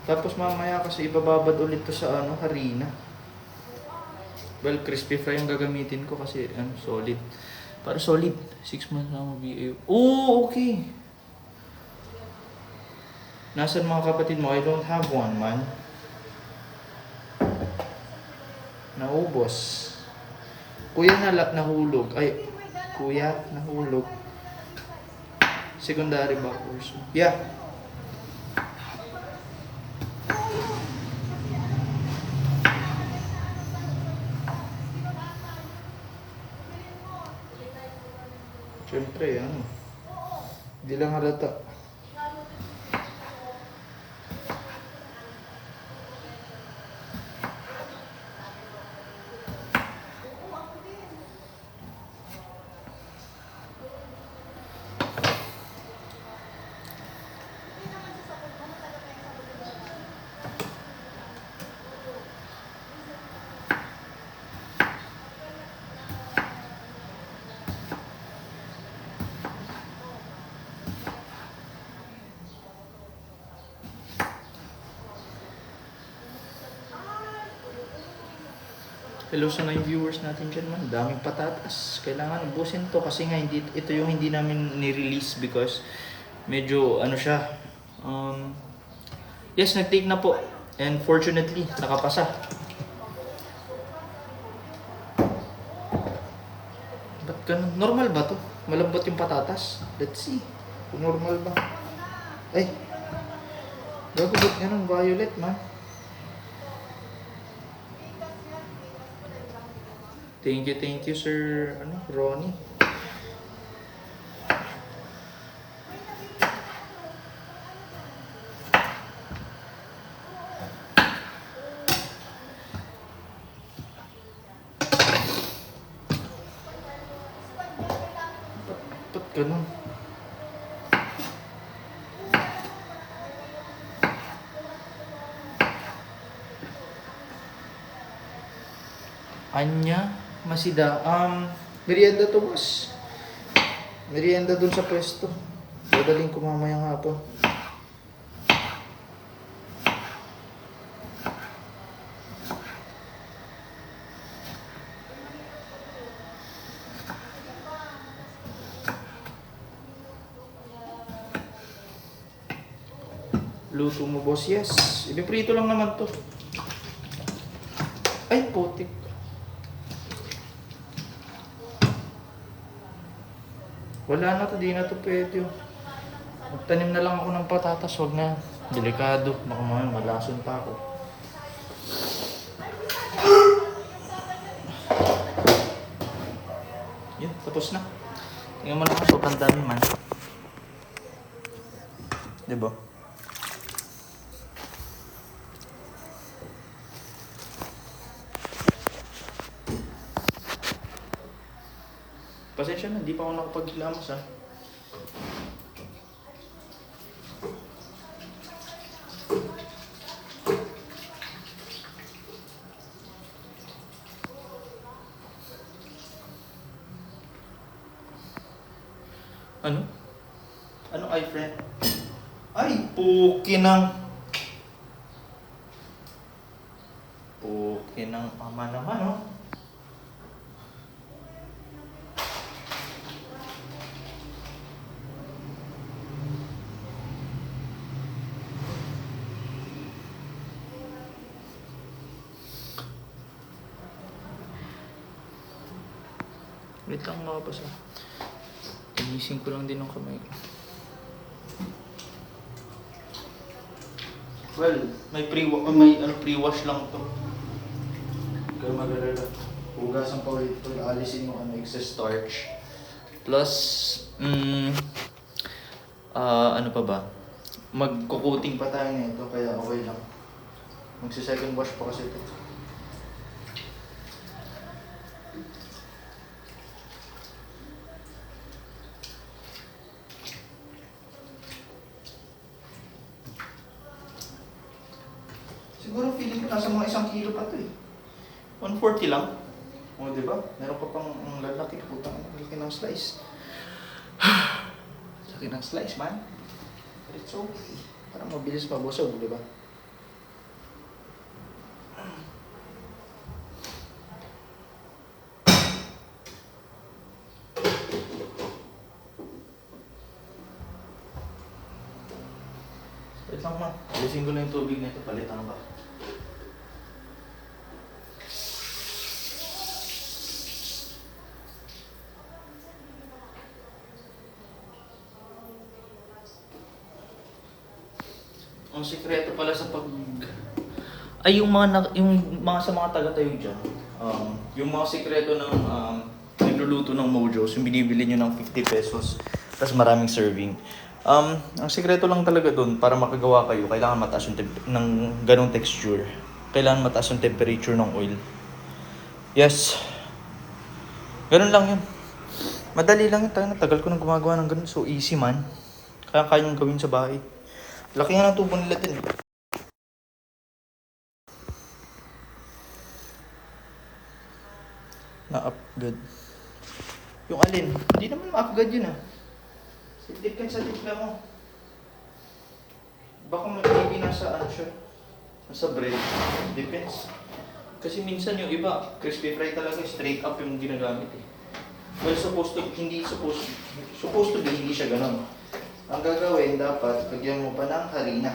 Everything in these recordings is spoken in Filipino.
Tapos mamaya kasi ibababad ulit to sa harina. Well, crispy fry yung gagamitin ko kasi solid. Para solid. 6 months na ako BA. Oh, okay. Nasaan mga kapatid mo? I don't have one, man. Naubos. Kuya nahulog. Ay, kuya nahulog. Secondary backwards. Yeah. Siyempre, hindi lang halata. Hello sa 9 viewers natin dyan, man. Daming patatas. Kailangan ubusin to kasi nga ito yung hindi namin ni-release because medyo siya. Yes, nag-take na po. And fortunately, nakapasa. Ba't ganun? Normal ba to? Malambot yung patatas? Let's see. Kung normal ba? Ay! Gago, ba't ganun? Violet, man. Thank you, Sir Ronnie. Ba't ganun? Anya Masida. Merienda to, boss. Merienda dun sa pwesto. Dadaling ko mamayang hapon. Luto mo, boss? Yes. Ipiprito lang naman to. Ay, putik. Wala na to, di na to pwede. Magtanim na lang ako ng patatas, wag na. Delikado, baka malason pa ako. Yun, tapos na. Tingnan mo naman, sobrang dami man. Diba? Pasensya na, hindi pa ako nakapaghilamos, ha. Ano? Ano ay, friend? Ay, Puki ng ama naman, oh. Wait lang, makapasa. Inising ko lang din ng kamay ko. Well, may pre-wash lang to. Kaya mag-alala. Hugasan pa ulit ito. Alisin mo excess starch. Plus, ano pa ba? Magkukuting pa tayo nito, kaya okay lang. Magsi-second wash pa kasi ito. Siguro feeling ko nasa mga 1 kilo pa to eh. 140 lang. O, diba? Meron pa pang lalaki. Putang laki ng slice. Laki ng slice, man. But it's okay. Parang mabilis mabusog, diba? Wait lang man. Alisin ko na yung tubig na ito. Palitan ba? Ang sikreto pala sa pag... Ay, yung mga sa mga taga-tayo dyan. Yung mga sikreto ng nagluluto ng Mojos, yung binibili nyo ng 50 pesos, tapos maraming serving. Ang sikreto lang talaga dun, para makagawa kayo, kailangan mataas yung ng ganong texture. Kailangan mataas yung temperature ng oil. Yes. Ganun lang yun. Madali lang yun. Tagal ko nang gumagawa ng ganun. So easy man. Kaya nyo gawin sa bahay. Laki nga ng tubo nila din. Na-upgrade. Yung alin? Hindi naman ma-upgrade yun ah. Depends sa timpla mo. Baka maybe nasa ano siya. Nasa bread. Depends. Kasi minsan yung iba, crispy fry talaga, straight up yung ginagamit eh. Well, supposed to be, hindi siya ganun. Ang gagawin, dapat, lagyan mo pa ng harina.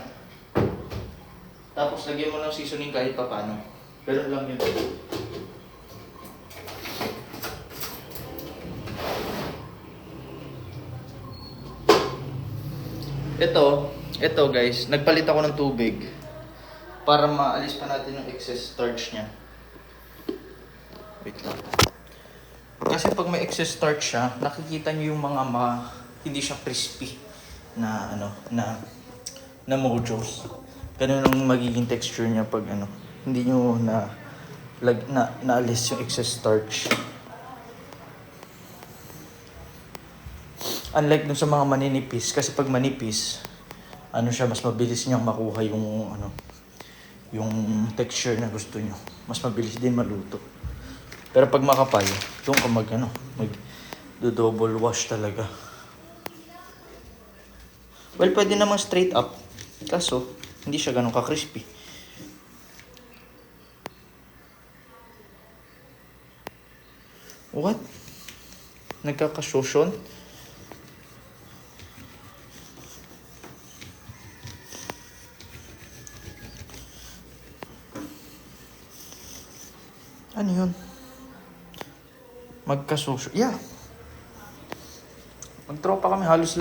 Tapos, lagyan mo ng seasoning kahit pa paano. Ganun lang yun. Ito guys, nagpalit ako ng tubig para maalis pa natin yung excess starch niya. Wait lang. Kasi pag may excess starch siya, nakikita niyo yung mga hindi siya crispy na na Mojos. Ganun ang magiging texture niya pag hindi niyo naalis yung excess starch. Unlike dun sa mga maninipis, kasi pag manipis, siya, mas mabilis niyang makuha yung yung texture na gusto niyo. Mas mabilis din maluto. Pero pag makapal, doon ka mag double wash talaga. Well, pwede namang straight up. Kaso, hindi siya ganun ka-crispy. What? Nagkakasosyon? Ano yun? Magkasosyo. Yeah. Magtropa kami halos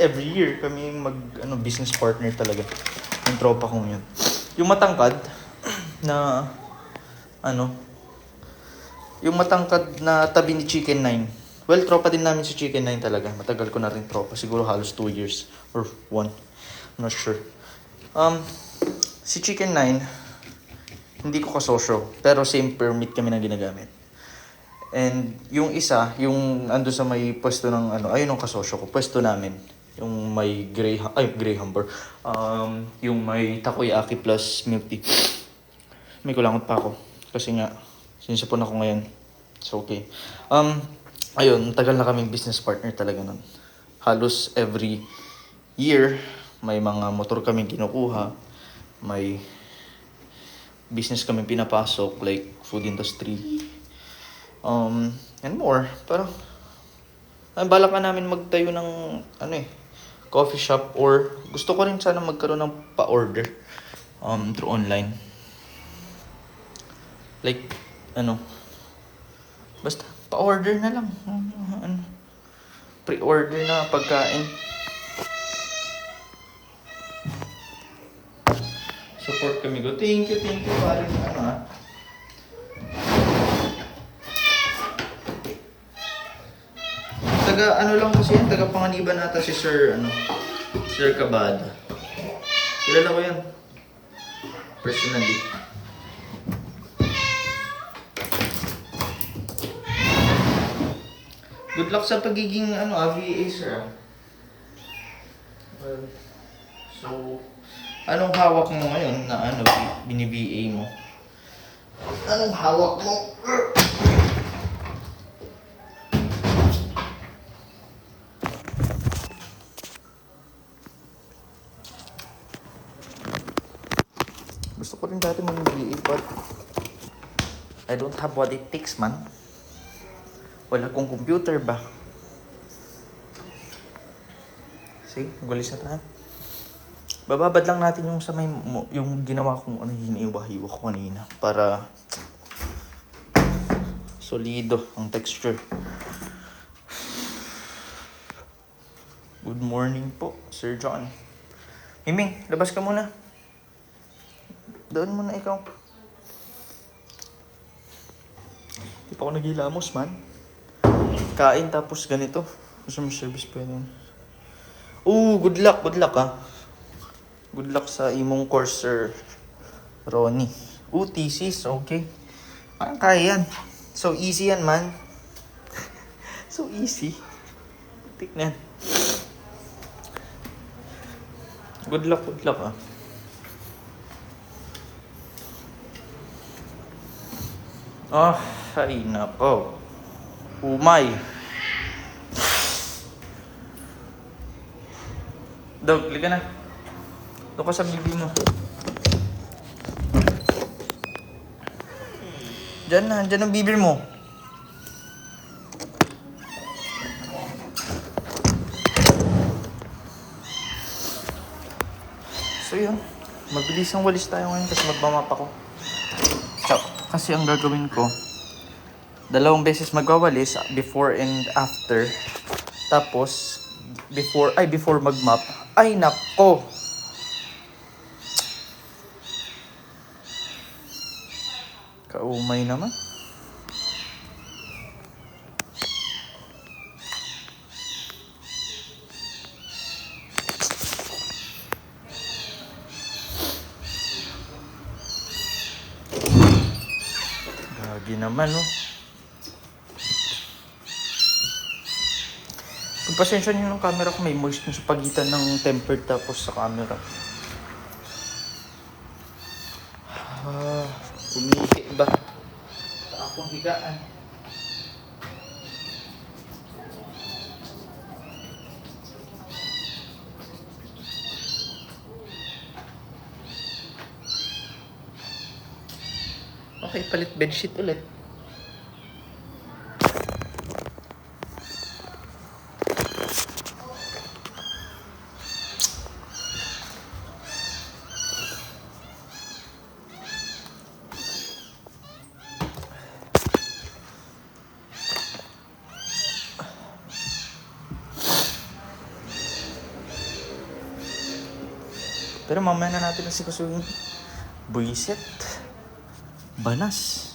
every year kami business partner talaga. Yung tropa kong yun. Yung matangkad na yung matangkad na tabi ni Chicken 9. Well, tropa din namin si Chicken 9 talaga. Matagal ko na rin tropa. Siguro halos 2 years or 1. I'm not sure. Si Chicken 9, hindi ko kasosyo, pero same permit kami na ginagamit. And yung isa, yung ando sa may pwesto ng ayun ang kasosyo ko, pwesto namin. Yung may Greyhammer. Yung may takoyaki plus milk tea. May kulangot pa ako. Kasi nga, sinisipon ako ngayon. It's okay. Ayun, tagal na kaming business partner talaga nun. Halos every year, may mga motor kaming kinukuha. May business kami pinapasok, like food industry. And more. Pero, balak ka namin magtayo ng, coffee shop, or gusto ko rin sana magkaroon ng pa-order, through online. Like, basta, pa-order na lang. Pre-order na pagkain. Support kami go. Thank you, parang lang kasi yan, taga Panganiban nata si Sir Cabada. Kilala ko yan. Personally. Good luck sa pagiging VA, sir. So, anong hawak mo ngayon na bini-VA mo? Anong hawak mo? Gusto ko rin dati mag-VA, but I don't have what it takes, man. Wala kong computer ba? See, gulis na tayo. Bababad lang natin yung sa may, yung ginawa kong ano, hiniwa-hiwa ko kanina. Para solido ang texture. Good morning po, Sir John. Miming, labas ka muna. Doon muna ikaw. Di pa ako naghilamos, man. Kain tapos ganito. Customer service pa yun. Good luck ah. Good luck sa imong course, Sir Ronnie. Thesis, okay. Parang kaya yan. So easy yan, man. So easy. Tignan. Good luck ah. Ay nako. Umay. Dog, liga na. Doon ka sa bibi mo. Diyan ang bibir mo. So yun, mabilis ang walis tayo ngayon kasi magmamap ako. Kasi ang gagawin ko, 2 beses magwawalis, before and after. Tapos, before magmap. Ay nako! Kaumay naman. Gagi naman, no? Pagpasensya nyo ng camera ko, may moist sa pagitan ng tempered tapos sa camera. Umihi ba? Sa akong higaan. Okay, palit bedsheet ulit. Pero mamaya na natin nasikasuhin. Buisit. Banas.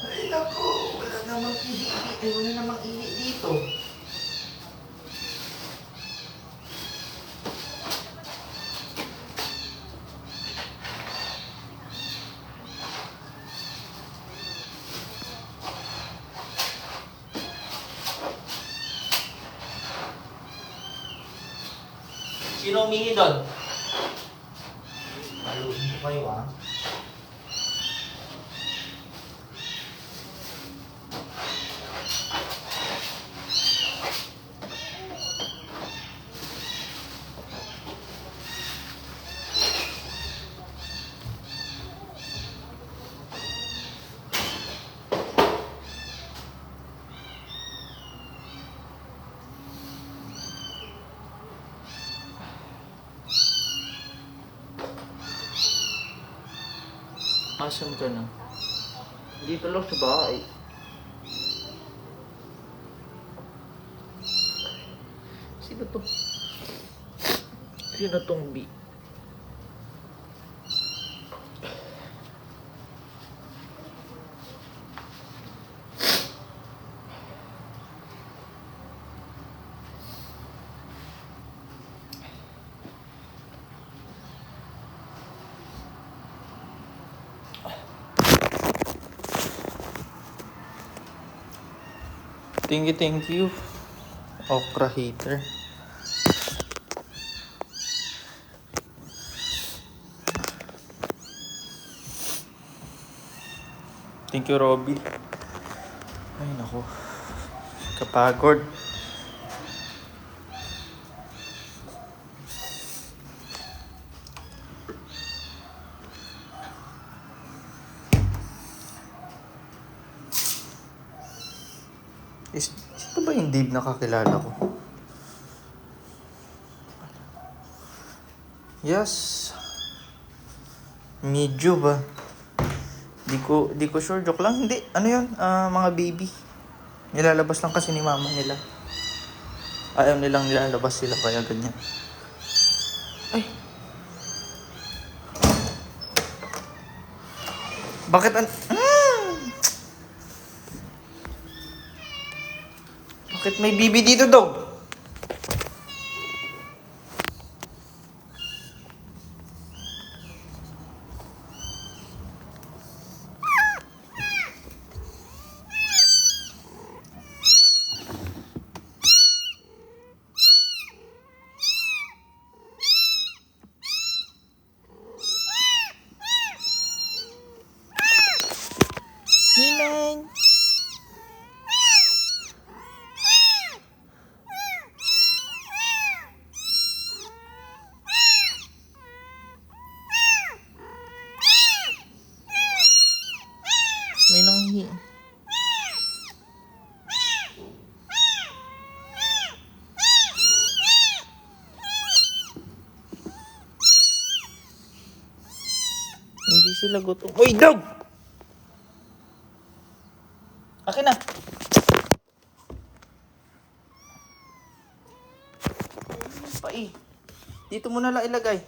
Ay naku, wala namang ihi dito. Sino umihi doon? Maluin ko kayo, ah. Asan ka na? Dito lang sa bahay. Sino to? Sino tong B? Thank you. Okra hater. Thank you, Robby. Ay, naku. Kapagod. Ito ba yung Dave na kakilala ko? Yes. Medyo ba? Di ko sure. Joke lang. Hindi. Ano yun? Mga baby. Nilalabas lang kasi ni mama nila. Ayaw nilang nilalabas sila kaya ganyan. Ay. Bakit Bakit may bibi dito, dog? Ninang. May nanghi. Hindi sila gutom. Uy, dog! Akin na. Pai. Dito mo na lang ilagay.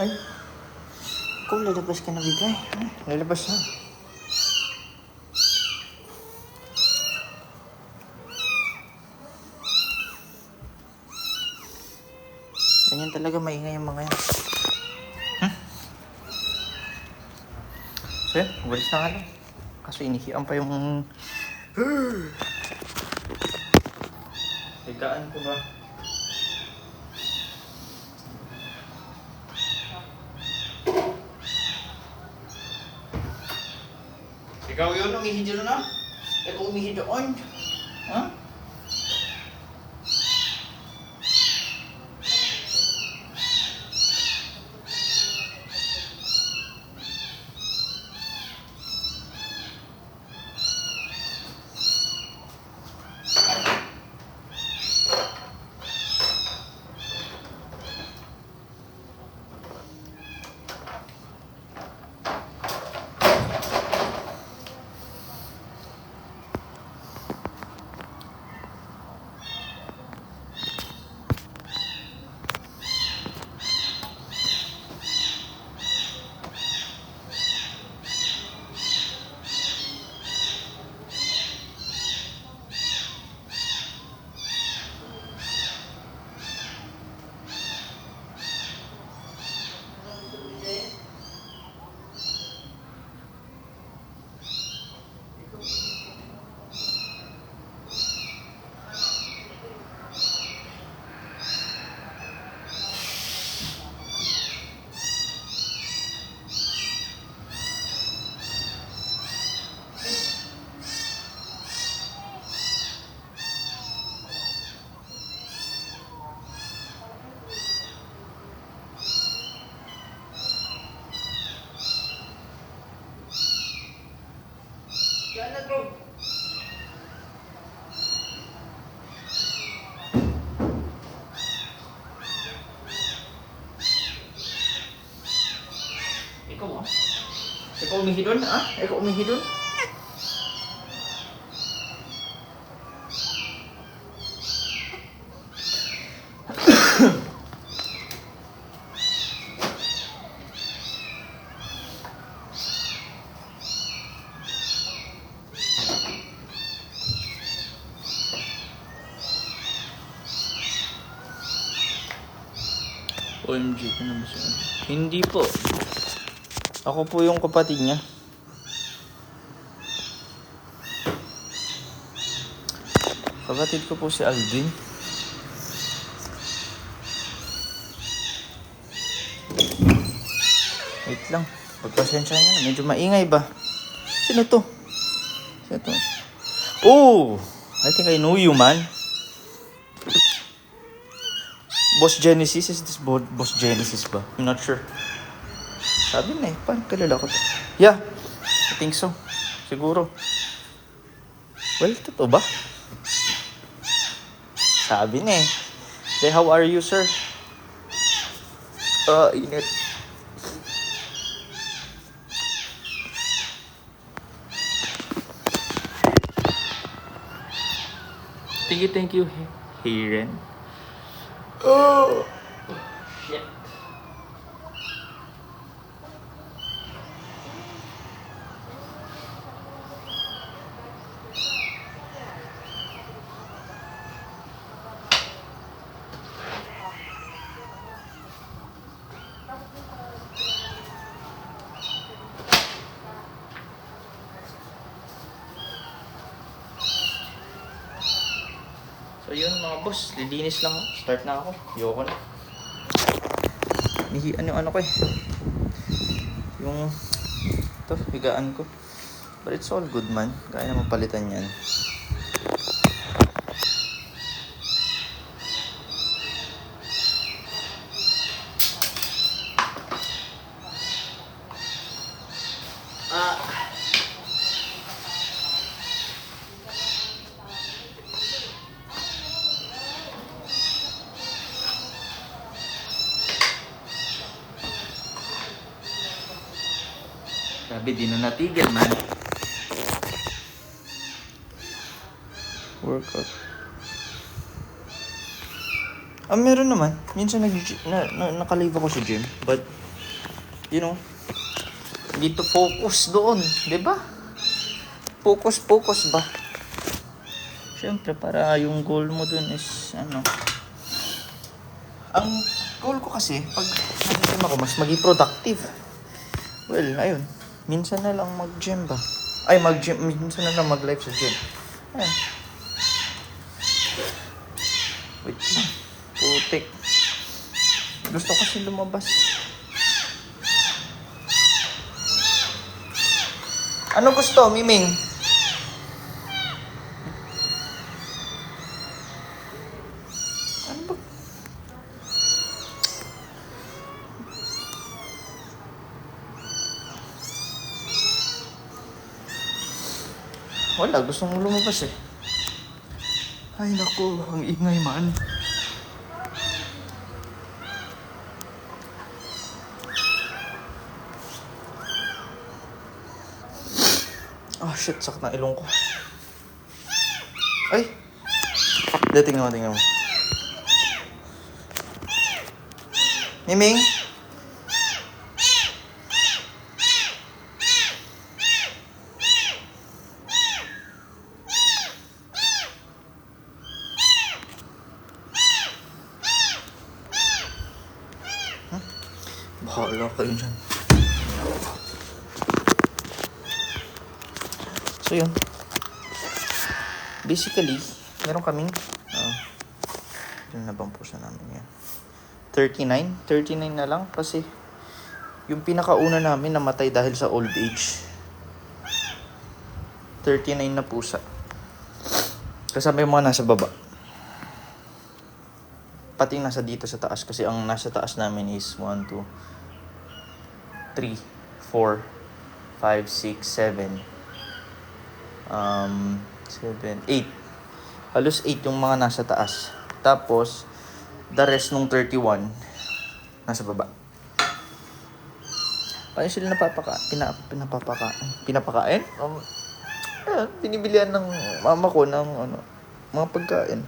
Ay. Ikaw lalabas ka na bigay. Lalabas na. Ganyan talaga maingay yung mga yan. So yan, walis na nga lang. Kaso inihian pa yung... Higaan ko ba? Ikaw yun, umihi dyan na? Ito umihi doon. Ha? Diyan na, bro. Ikaw ah? Ikaw umihi doon, ah? Ikaw umihi doon? OMG, ito na ba siya? Hindi po. Ako po yung kapatid niya. Kapatid ko po si Alvin. Wait lang. Pagpasensya niyo na. Medyo maingay ba? Sino to? Sino to? Oh! I think I know you, man. Boss Genesis? Is this Boss Genesis ba? I'm not sure. Sabi na eh. Paano kilala ko to? Yeah. I think so. Siguro. Well, totoo ba? Sabi na eh. Hey, how are you, sir? Init. Thank you, Hiren. Oh! Shit. So yun mga boss, lilinis lang ako. Start na ako. Ayoko na. Ano ko eh. Yung ito, higaan ko. But it's all good man. Kaya naman palitan yan. Sabi, di na natigil man. Workout. Meron naman. Minsan nakalive ako sa gym. But, you know, need to focus doon. Diba? Focus ba? Siyempre, para yung goal mo dun is, ang goal ko kasi, pag nag-gym ako, mas maging productive. Well, ayun. Minsan na lang mag-gym ba? Ay, mag-gym. Minsan na lang mag-live sa gym. Ayun. Wait lang. Putik. Gusto kasi lumabas. Ano gusto, Miming? Ano ba? Wala, gusto mong lumabas eh. Ay naku, ang ingay man. Oh shit, sakit na ilong ko. Ay! Hindi, tingnan mo. Miming? Bahala kayo dyan. So yun. Basically, meron kaming yun na bang puso namin yan. 39 na lang kasi yung pinakauna namin namatay dahil sa old age. 39 na pusa. Kasama yung mga nasa baba. Pati nasa dito sa taas kasi ang nasa taas namin is 1, 2, 3, 4, 5, 6, 7 8. Halos 8 yung mga nasa taas. Tapos the rest nung 31 nasa baba. Paano sila pinapakain? Binibilihan ng mama ko ng mga pagkain.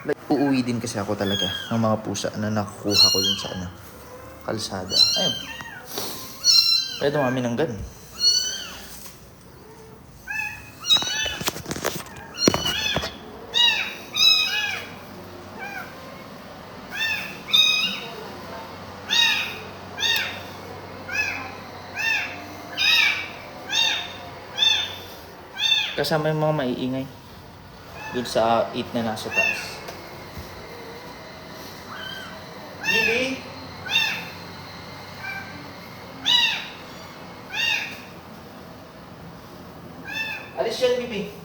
Like, uuwi din kasi ako talaga ng mga pusa na nakukuha ko dun sa kalsada. Ayun. Kaya dumami ng ganun. Kasama yung mga maiingay. Doon sa 8 na nasa taas. Bibi! Alis yan, Bibi.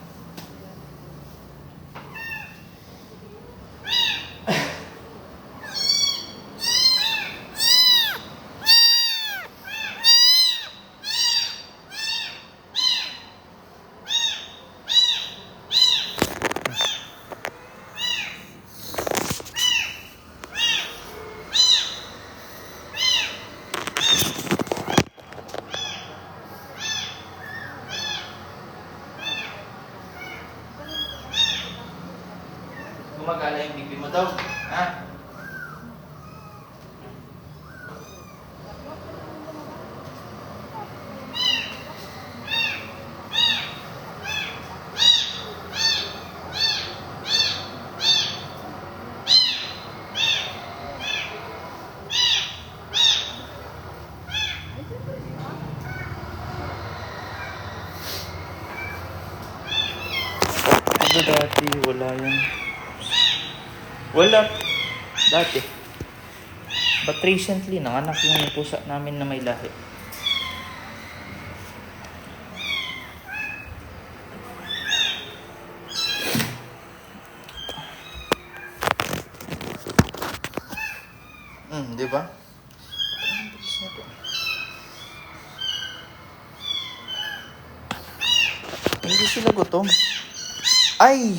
Gumagala yung bibi mo daw. Ha? Ano dati? Wala yan. Wala. Dati. But recently, nanganak yung pusa namin na may lahi. Di ba? Hindi sila gutom. Ay!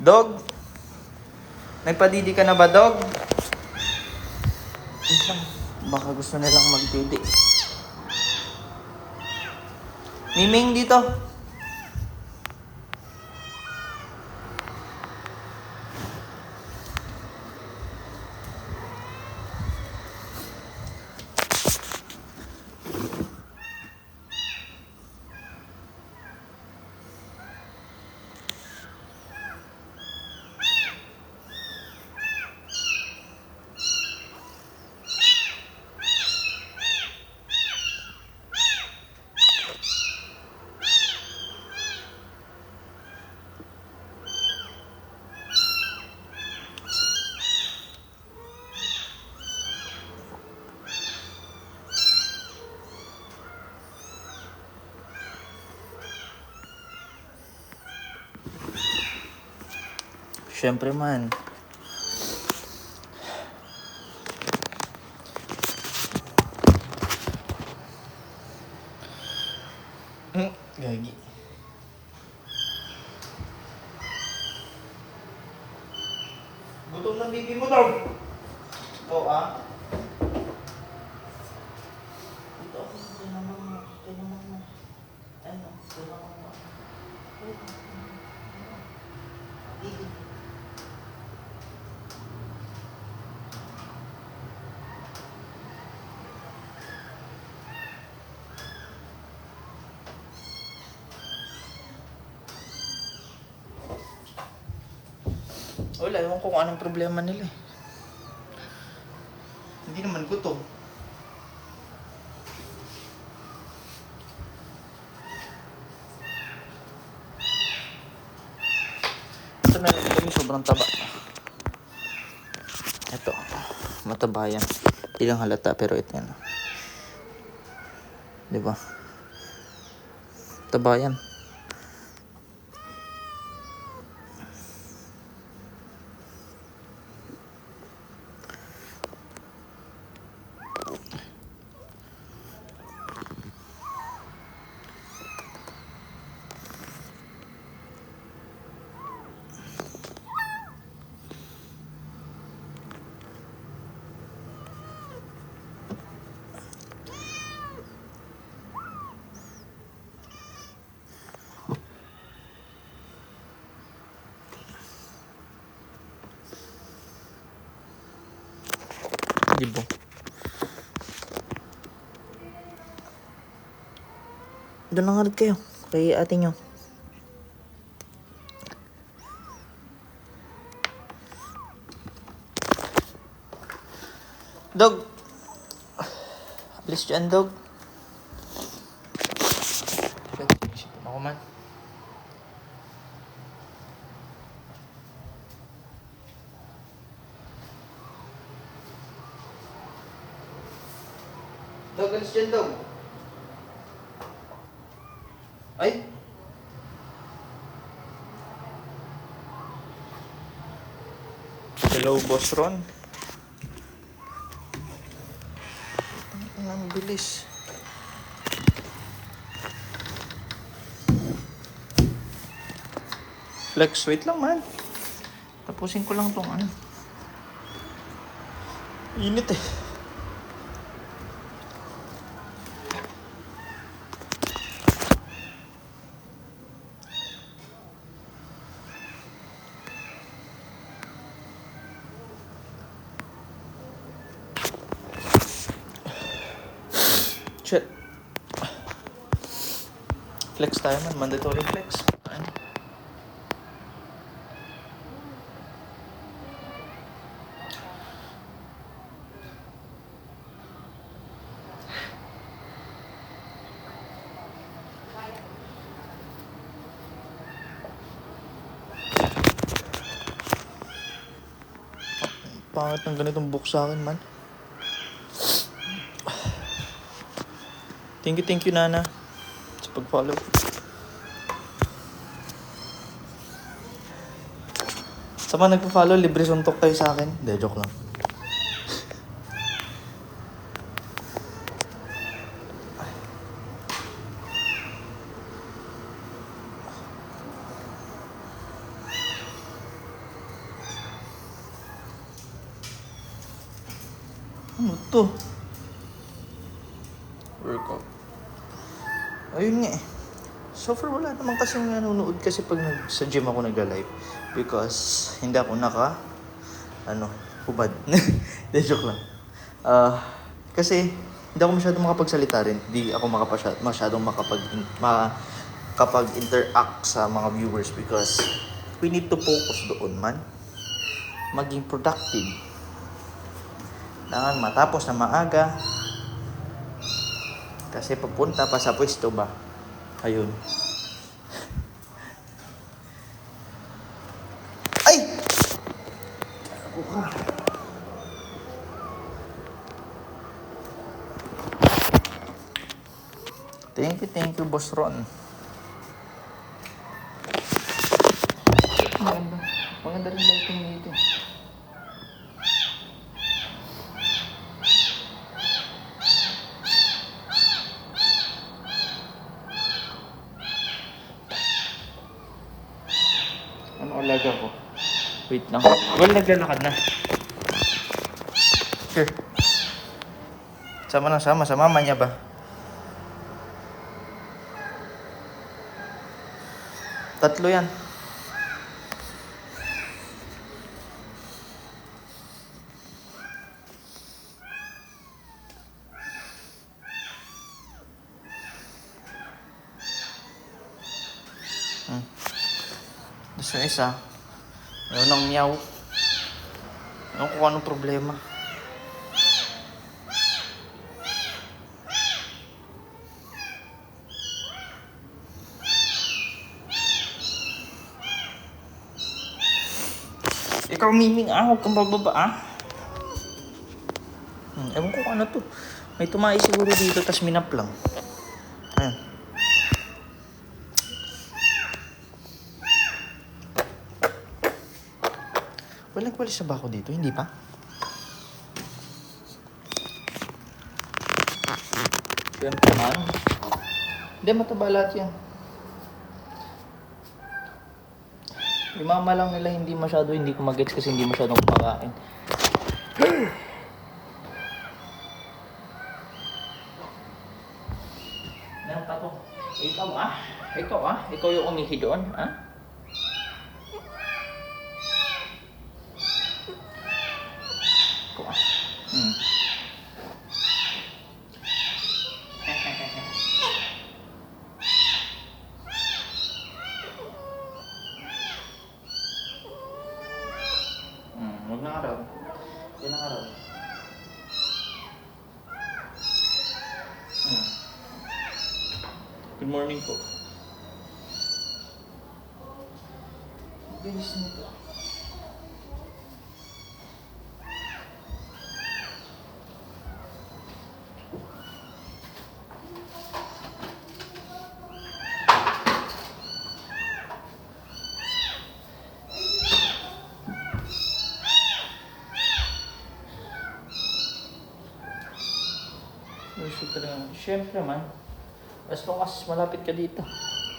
Dog? Nagpadidi ka na ba, dog? Baka gusto nilang magdidi. Miming dito. Siyempre man. Gagi. Gutom na bibi mo daw. Oo ah. Ito ako. Tinamang mo. Tinamang mo. Ano? Tinamang mo. Bibi. Wala, ewan ko kung anong problema nila eh. Hindi naman gutom. Ito na lang kami, sobrang taba. Ito, mataba yan. Hindi lang halata pero ito yan. Diba? Taba yan. Libo. Doon lang ulit kayo. Kay ate nyo. Dog! Alis dyan, dog. Isipin ako man. Dog, alis dyan, dog. Ay! Hello, Boss Ron. Ang bilis. Flex, wait lang man. Tapusin ko lang tong ano. Init eh. Shit. Flex tayo man. Mandatory flex. Ano? Pangit ng ganitong book sa akin man. Thank you, Nana, sa pag-follow. Sa mga nagpa-follow, libre suntok kayo sa akin. Hindi, joke lang. Ano to? Workout. Ayun nga eh. So far wala naman kasi nanonood kasi pag sa gym ako nagla-live. Because hindi ako hubad. De joke lang. Kasi hindi ako masyadong makapagsalita rin. Hindi ako masyadong makapag-interact sa mga viewers because we need to focus doon man. Maging productive. Kailangan matapos na maaga. Kasi papunta pa sa pwesto ba? Ayun. Ay! Thank you, Boss Ron. Maganda. Maganda rin lighting dito. Ano alaga ko? Wait lang. Well, naglalakad na. Here. Sama na sama. Sa mama niya ba? Tatlo yan. Tapos yung isa, ayaw ng meow. Ayaw ko kung anong problema. Ikaw, Miming, huwag kang bababa, ewan ko kung ano to. May tumae siguro dito, tas minap lang. Ayan. Walang kwalis na ba ako dito? Hindi pa? Yan naman. Hindi, mataba lahat yan. Yung mama lang nila hindi ko mag-gets kasi hindi masyadong kumakain. Nang tato. Ikaw yung umihi doon, Ikaw, Ilang araw? Hmm. Good morning po. Bilis nito. Gusto talaga. Siyempre man. As long as malapit ka dito.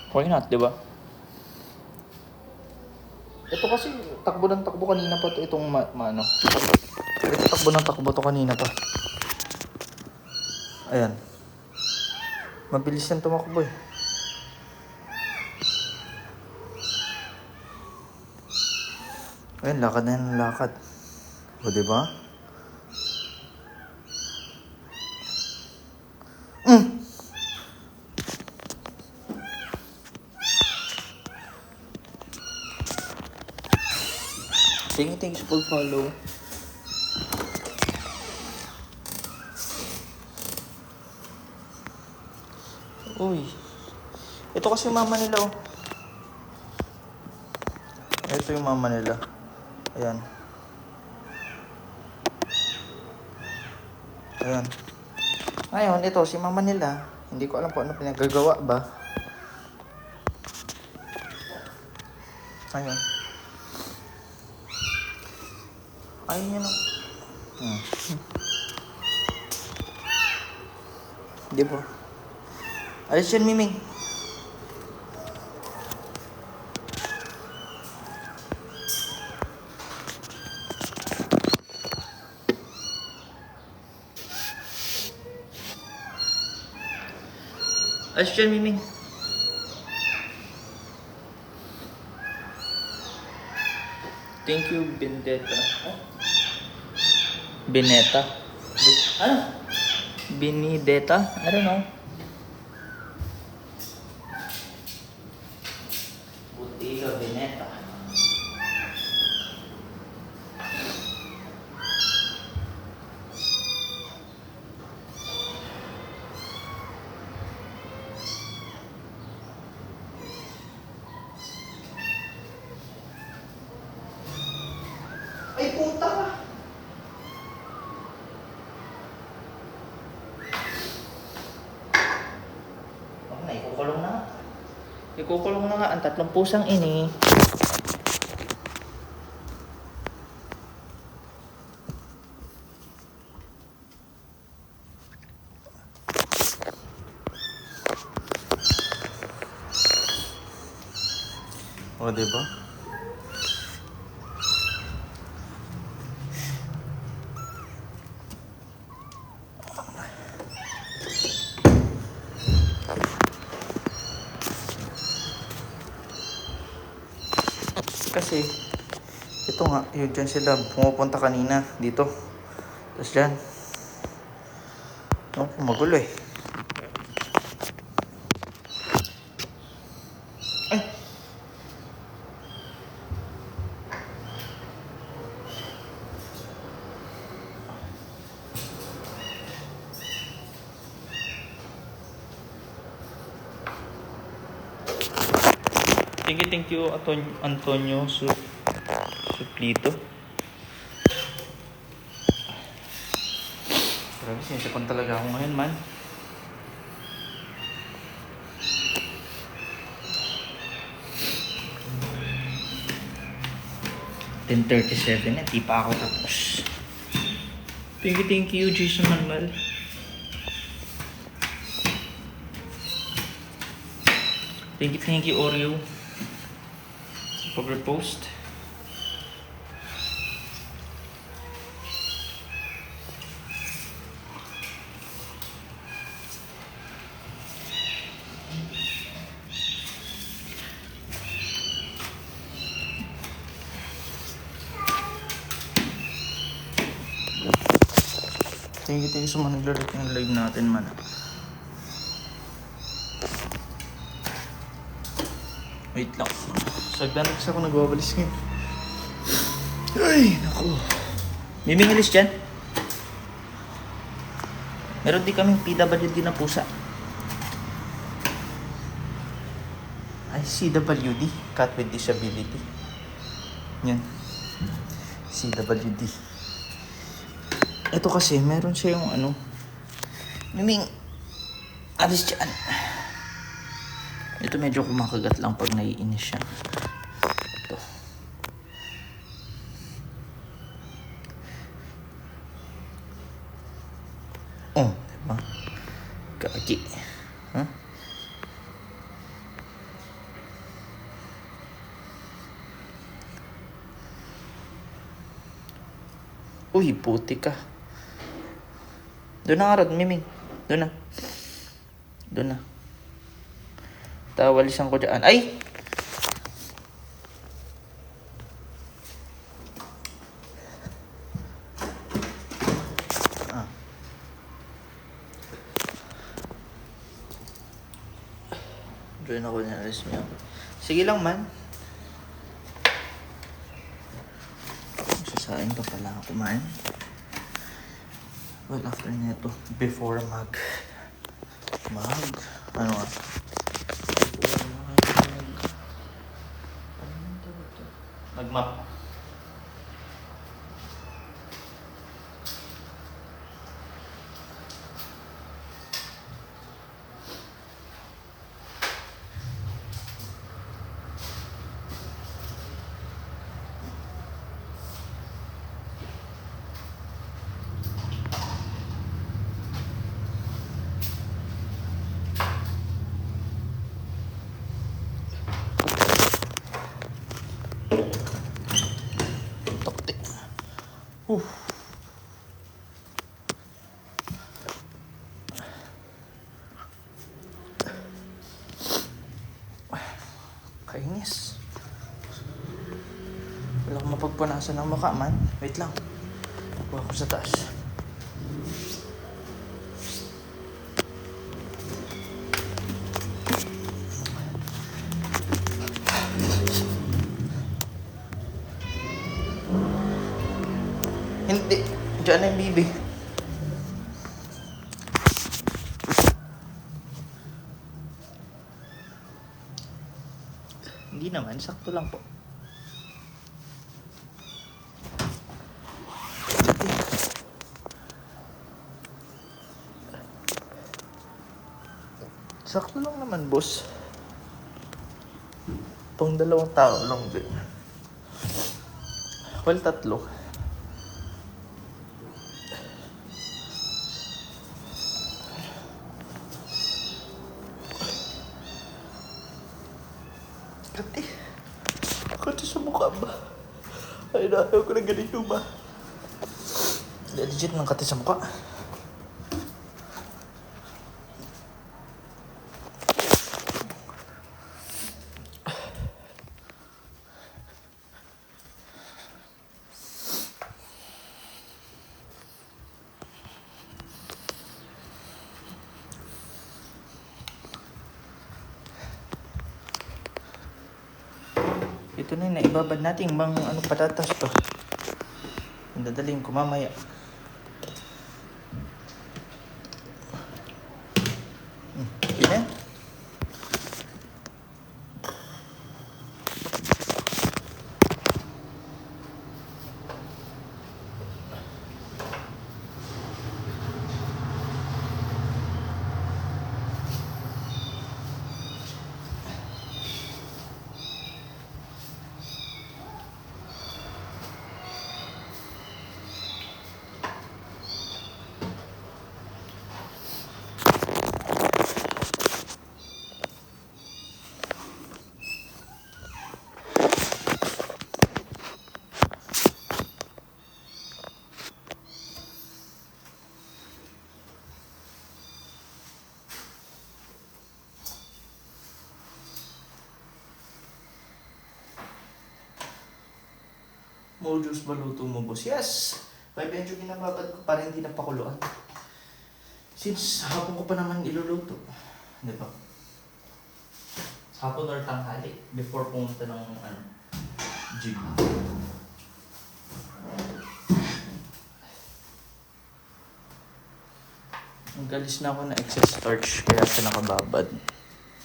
Why not, di ba? Ito kasi, takbo ng takbo kanina pa to itong ano. Ito takbo ng takbo to kanina pa. Ayan. Mabilis yan tumakbo eh. Ayan, lakad na yan, lakad. O, diba? Thank you for follow. Uy. Ito kasi yung mama nila oh. Ito yung mama nila. Ayan. Ayan. Ngayon, ito si mama nila. Hindi ko alam kung ano pinagagawa ba. Ayun. Ayun yun. Di ba? Alis yan, Miming. Alis yan, Miming. Thank you, Benedetta. Benetta? Ano? Benedetta? I don't know. Butiga Benetta. Ay, puta ka! Oh, ikukulong na nga. Ikukulong na nga ang tatlong pusang ini. O, diba? Kasi, ito nga, yun dyan sila pumupunta kanina dito. Tapos dyan. No, magulo eh. Ay! Thank you, Antonio Suplito. Grabe, sinisipon talaga ako ngayon, man. $10:37 di pa ako tapos. Thank you, Jason Manuel. Thank you, Oreo. Pag-repost. Thank you sa mga naglalaro ng live natin, man. Wait lang. Sagdan kasi ako nagwawalis ngayon. Ay, naku. Miming alis dyan. Meron din kaming PWD na pusa. Ay, CWD. Cat with Disability. Yan. CWD. Ito kasi, meron siya yung ano. Miming, alis dyan. Ito medyo kumakagat lang pag naiinis siya. Ito. Oh, diba? Kaki. Huh? Uy, puti ka. Doon na nga, Rod, Miming. Doon na. Doon na. Tawalisan ko dyan. Ay! Ah. Doon ako ninalis niya. Sige lang, man. Sasain pa pala ako kumain. Well, after nito, before ano nga? Mag-map. Kainis. Wala akong mapagpunasan ng mukha, man. Wait lang. Buha ko sa taas. Hindi. Diyan na yung bibi. Hindi naman. Sakto lang po. Sakto lang naman, boss. Pang 2 tao lang din. Well, 3. Kati sa mukha ba? Ay, ayaw ko na ganito ba? Legit ng kati sa mukha. Ito na yung naibabad natin bang ano patatas to. Ang dadaling ko mamaya. Yan. Modus baluto mo, boss. Yes! May medyo ginababad ko para hindi napakuluan. Since hapon ko pa naman iluluto. Di ba? Hapon or tanghali before pumunta ng gym. Nagalis na ako na excess starch kaya siya nakababad.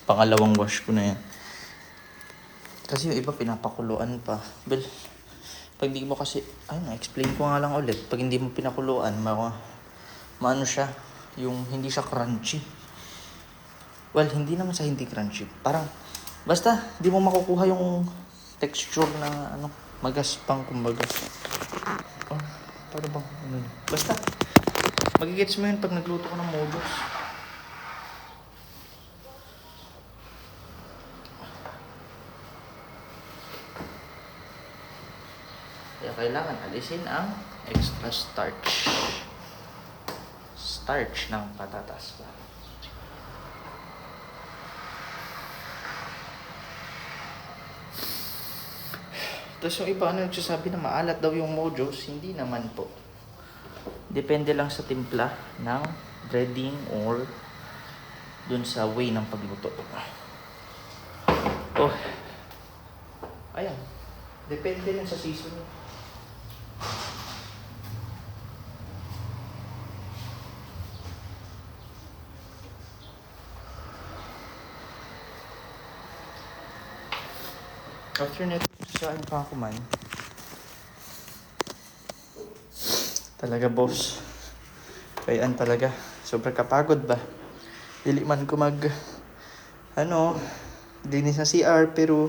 Pangalawang wash ko na yan. Kasi yung iba pinapakuluan pa. Well, pag di mo kasi, na-explain ko nga lang ulit. Pag hindi mo pinakuluan, maano siya, yung hindi siya crunchy. Well, hindi naman sa hindi crunchy. Parang, basta, di mo makukuha yung texture na, magaspang kumbaga. Oh, para bang, basta, magigets mo yun pag nagluto ko ng modules. Kaya kailangan alisin ang extra starch. Starch ng patatas ba? Tapos yung iba nagsasabi na maalat daw yung mojos, hindi naman po. Depende lang sa timpla ng breading or dun sa way ng pagluto. Oh. Ayan. Depende rin sa seasoning. After net, sa akin pa ako man. Talaga boss. Kayaan talaga. Sobrang kapagod ba? Dili man ko linis na CR pero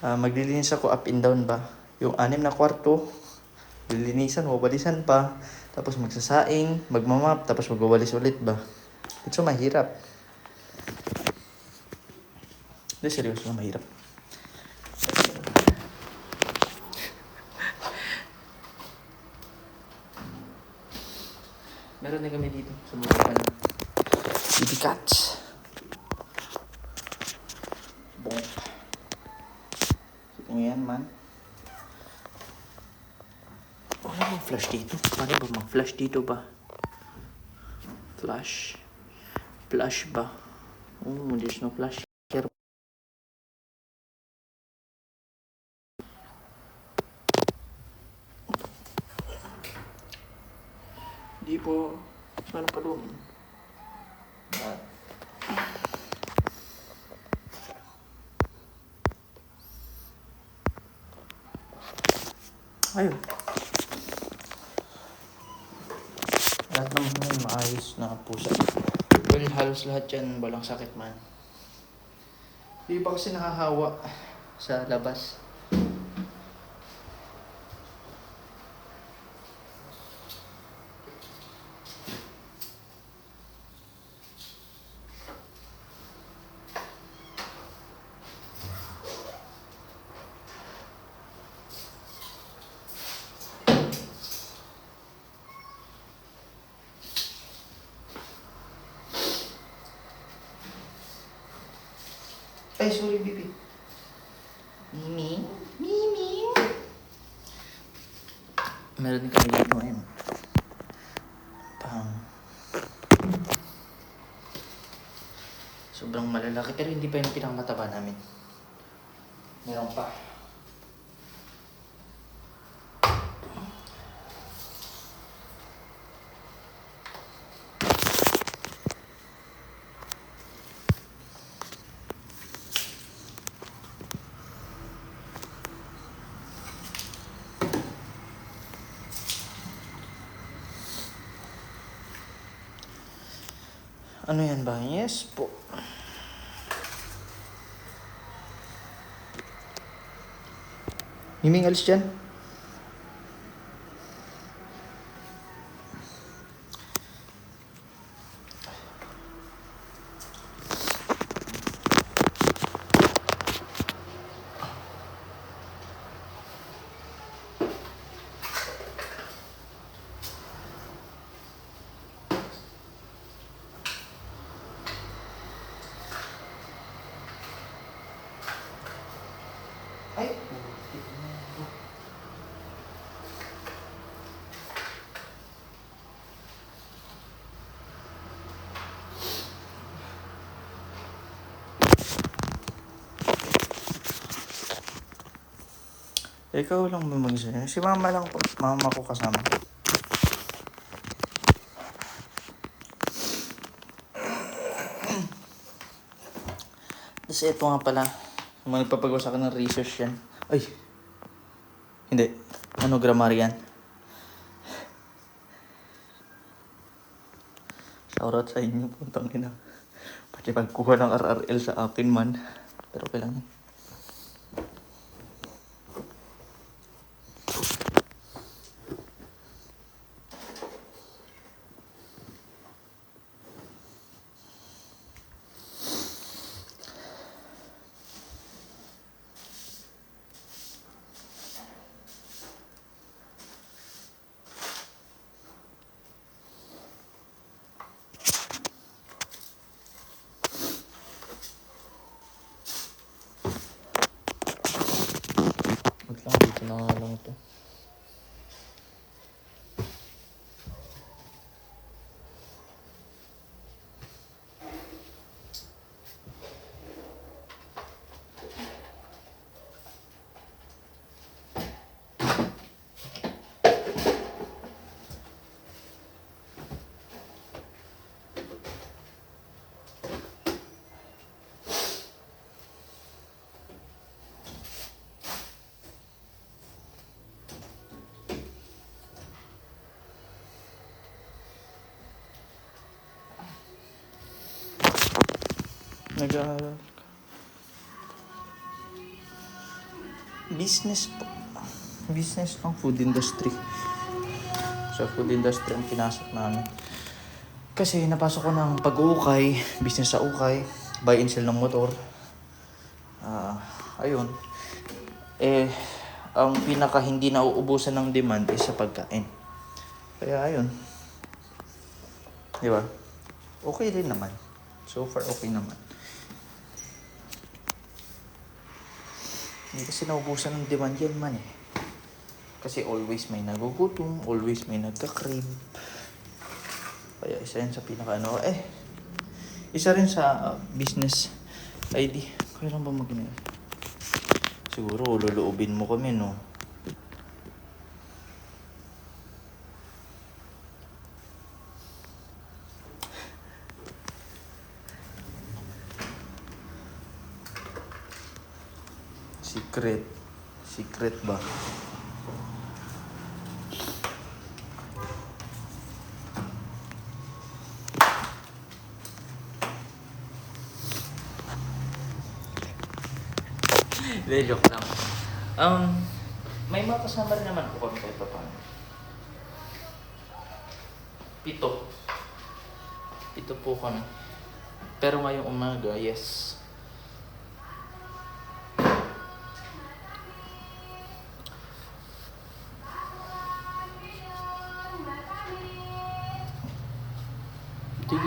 maglilinis ako up and down ba. Yung 6 na kwarto, lilinisan, wawalisan pa. Tapos magsasaing, magmamap, tapos magwawalis ulit ba. Ito mahirap. Hindi, seryoso na mahirap. Meron na kami dito sa bukapan. Baby cats. Bonk. Ngayon man. Ano bang flash dito? Paano ba mag-flash dito ba? Flash. Flash ba? Oh, there's no flash here. Di po. Sana pa doon. Ayun. Lahat naman yun maayos na pusa. Well, halos lahat yan walang sakit man. Di ba kasi nakahawa sa labas? Ay, sorry, baby. Mimi? Mimi? Meron din kami dito ngayon. Sobrang malalaki. Pero hindi pa yung pinakamataba namin. Meron pa. Ano yan ba? Yes po. Miming, alis dyan. Ay! Ikaw lang ba mag-isa? Si mama lang po. Mama ko kasama. Kasi ito nga pala, mga nagpapagawa sa akin ng research yan. Ay! Hindi. Ano, grammarian? Shoutout sa inyo, puntang ina. Pati pagkuha ng RRL sa akin man. Pero kailangan. Wait lang, dito na nga lang ito. Business po. Business ng food industry. Sa food industry ang pinasok namin. Kasi napasok ko ng pag-uukay, business sa ukay, buy and sell ng motor. Ayun. Ang pinaka hindi nauubusan ng demand is sa pagkain. Kaya ayun. Di ba? Okay rin naman. So far, okay naman. Hindi kasi naubusan ng demand yan man eh. Kasi always may nagugutom, always may nagka-crave. Kaya isa yan sa pinaka-ano. Isa rin sa business ID. Kailan ba mag-ina? Siguro, luluubin mo kami, no? Secret ba? Hindi, joke lang. May mga kasama rin naman po kami kahit pa paano. 7 po kami. Pero ngayong umaga, yes.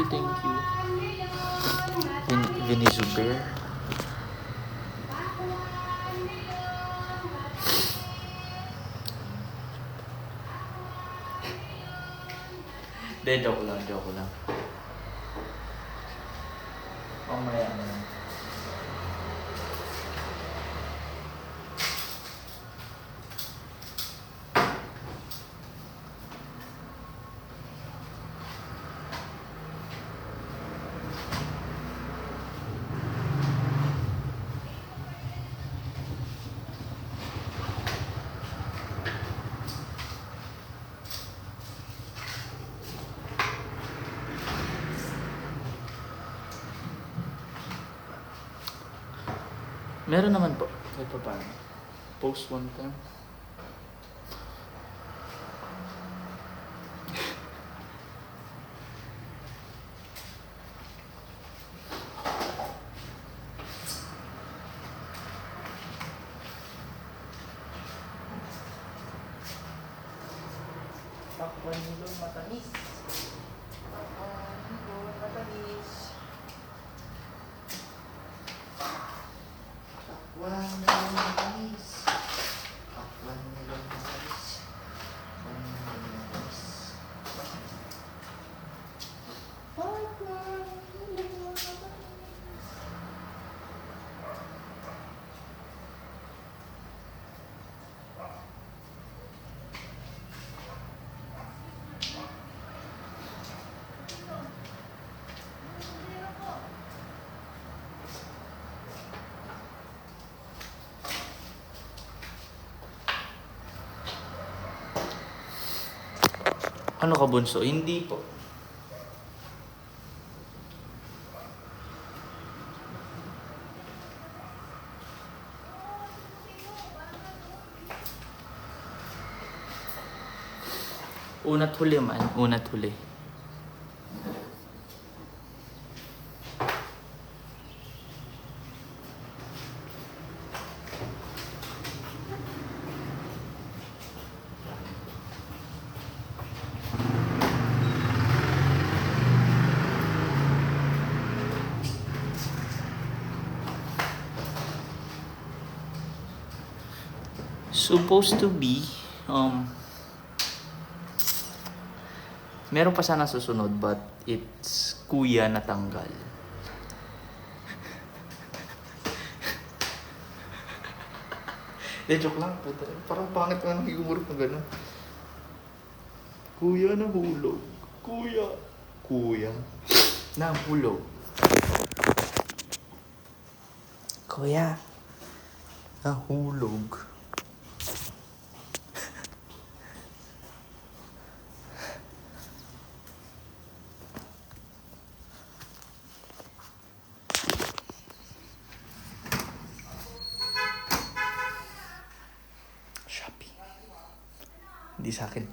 Thank you. Vinny Zubair. Hindi, joke lang. Mamaya na lang. Meron naman po. Kahit pa paano. Post one time. Takpan nilo matamis. Ano ka, bunso? Hindi po. Una't huli man. Una't huli. Supposed to be, meron pa sana susunod but it's kuya natanggal. Joke lang po. Parang pangit nga ng humor pag gano'n. Kuya nahulog. Kuya. Kuya. Nahulog. Kuya. Nahulog. Shopee. Hindi sa akin.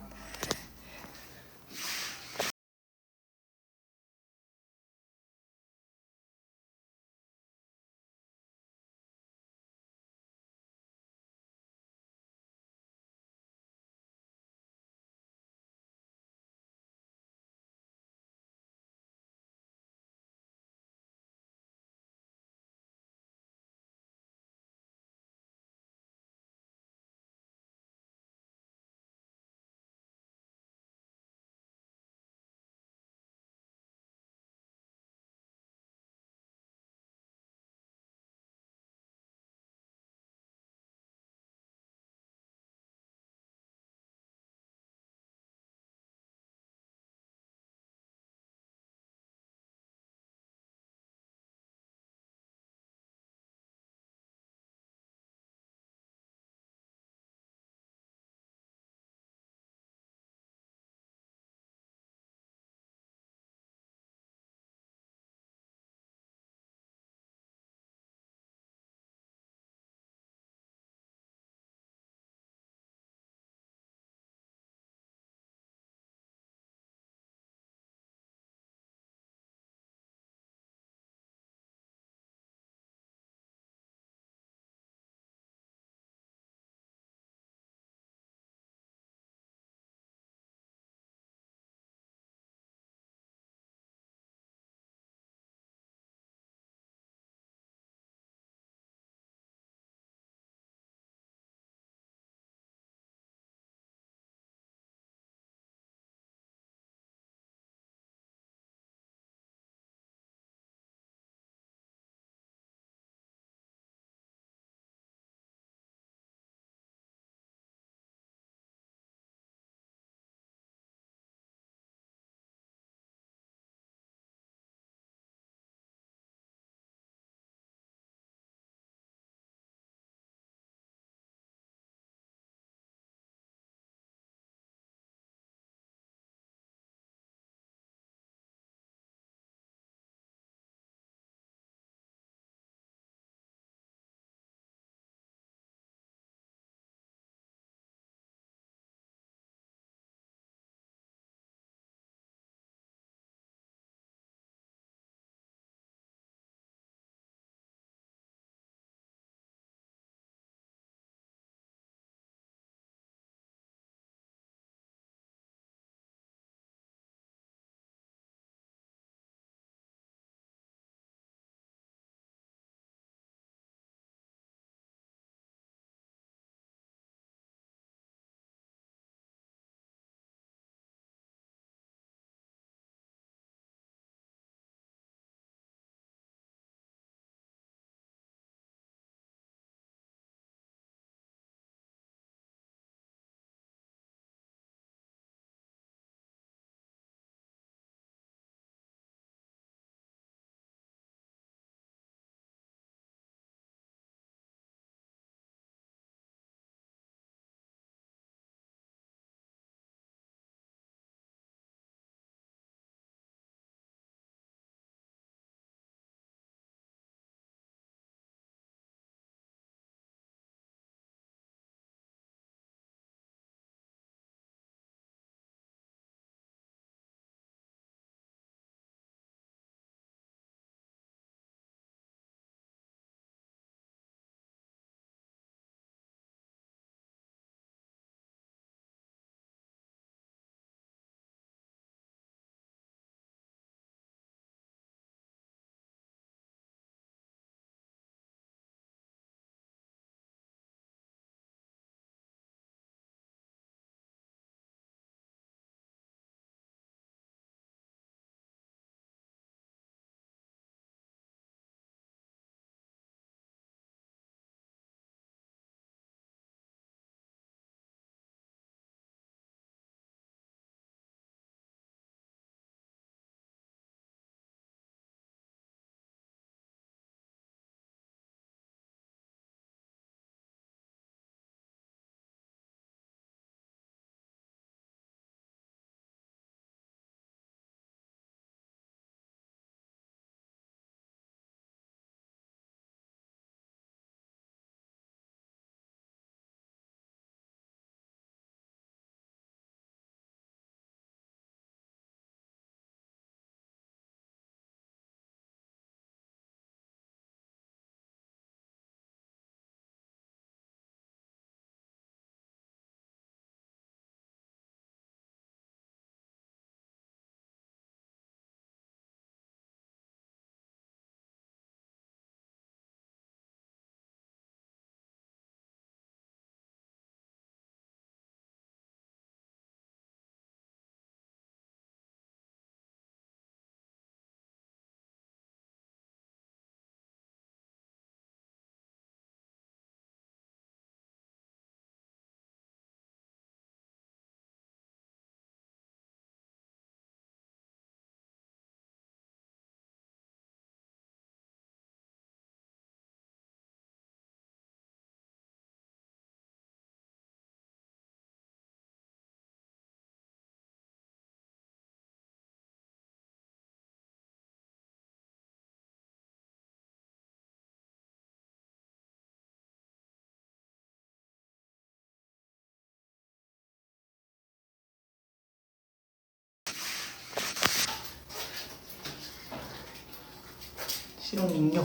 Sinong ninyo?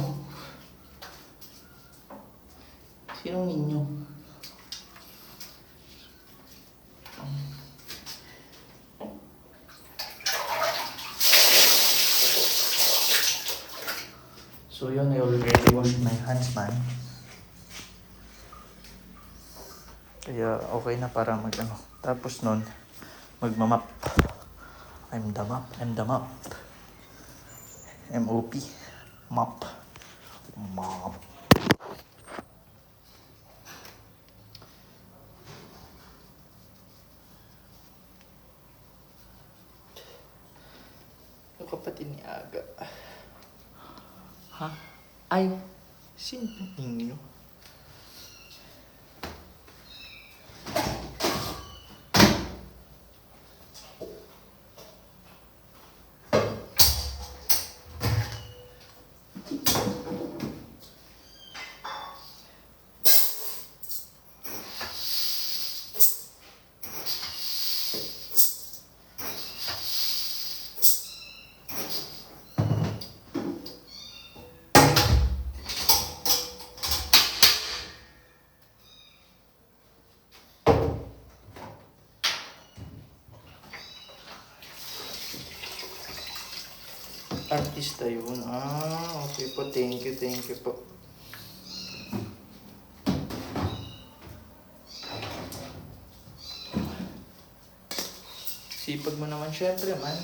Sinong ninyo? So yun, I already washed my hands, man. Kaya okay na para mag-ano. Tapos nun, magmamap. I'm the map. MOP. Map. Map. Yung kapatid ni Aga. Ha? Ay, sino ninyo? Artista yun. Ah, okay po. Thank you po. Sipag mo naman syempre, man.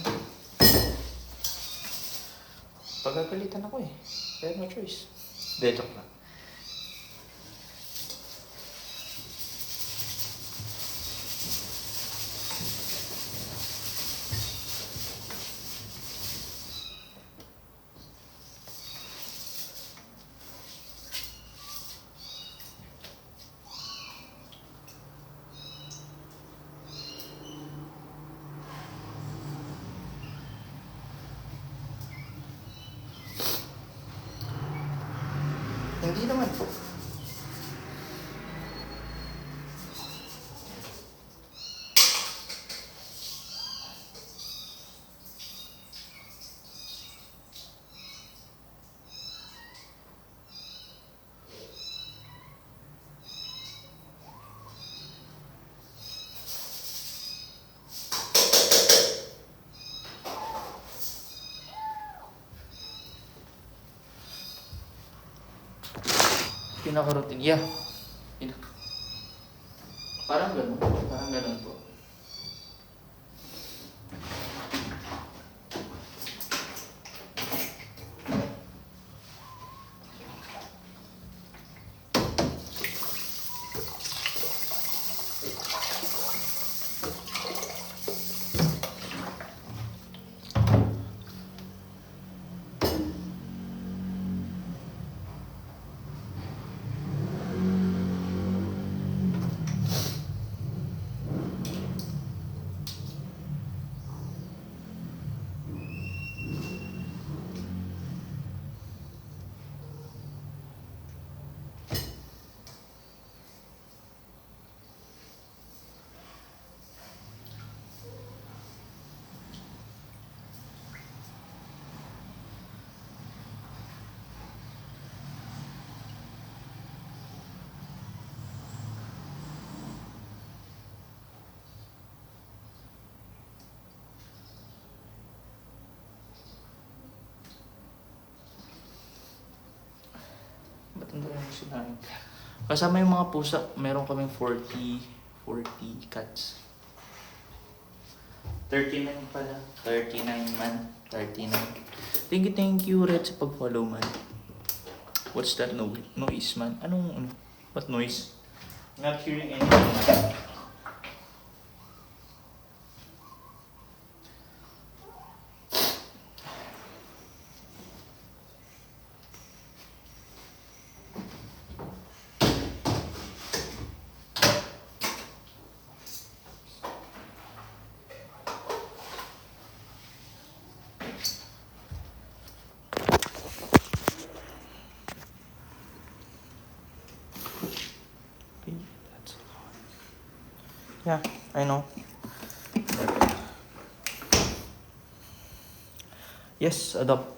Pagagalitan ako eh. Kaya no choice. Detok na. Hindi naman po. Pinaka-routine. Yeah. Parang ganun. Parang ganun po. Ba't ang dami sinahin? Kasama yung mga pusa, meron kaming 40 cats. 39 pala. 39 man. 39. Thank you, Red, sa pag-follow, man. What's that noise, man? Anong, what noise? Not hearing anything, man. Yeah, I know. Yes, adopt.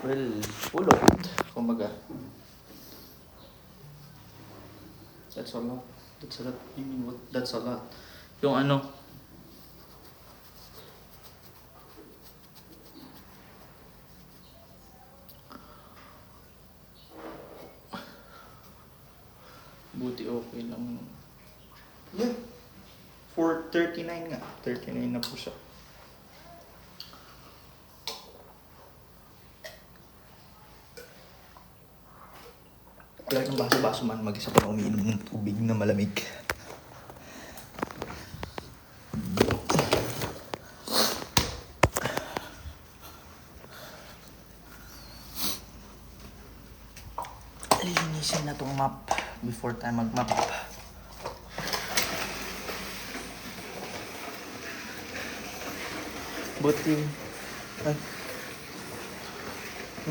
Well, full of it. Kumbaga. That's a lot. That's a lot. You mean what? That's a lot. Yung ano, buti okay lang. Yeah. For 39 nga. 39 na po siya. Wala kang baso-baso man. Mag-isa pa umiinom ng tubig na malamig. Linisin na tong map before tayo mag-map. Buti. Ay.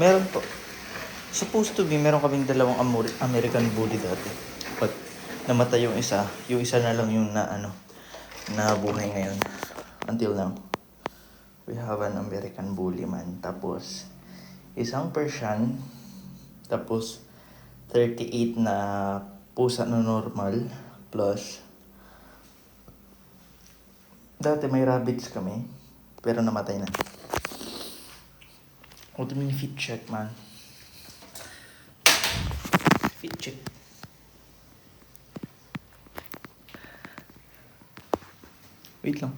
Meron po. Supposed to be, meron kaming dalawang American Bully dati. But, namatay yung isa. Yung isa na lang yung na buhay ngayon. Until now. We have an American Bully man. Tapos, isang Persian. Tapos, 38 na pusa na normal. Plus, dati may rabbits kami. Pero namatay na. What do you mean fit check, man? Fit check. Wait lang.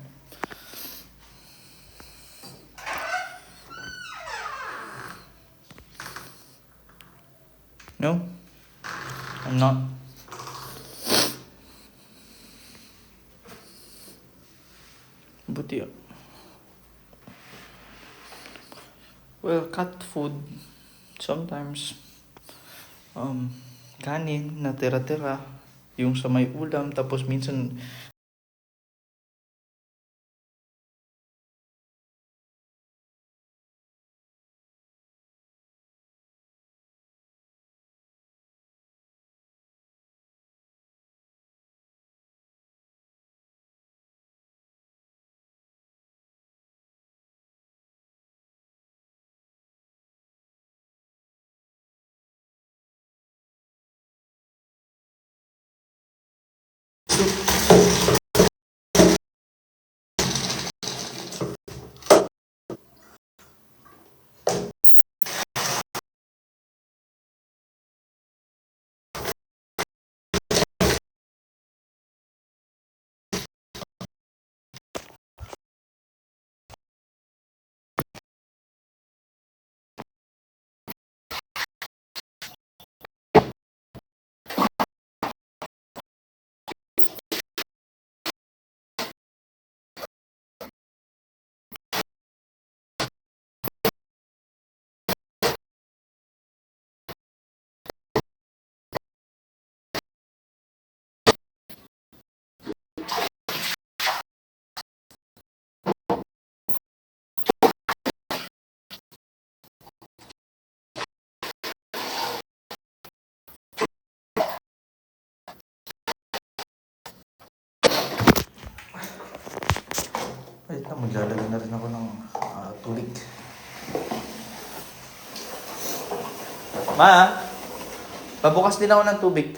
No? I'm not. Buti. Well, cat food. Sometimes. Kanin na tira-tira. Yung sa may ulam. Tapos minsan wait lang, maglalagay na rin ako ng tubig. Ma, pabukas din ako ng tubig.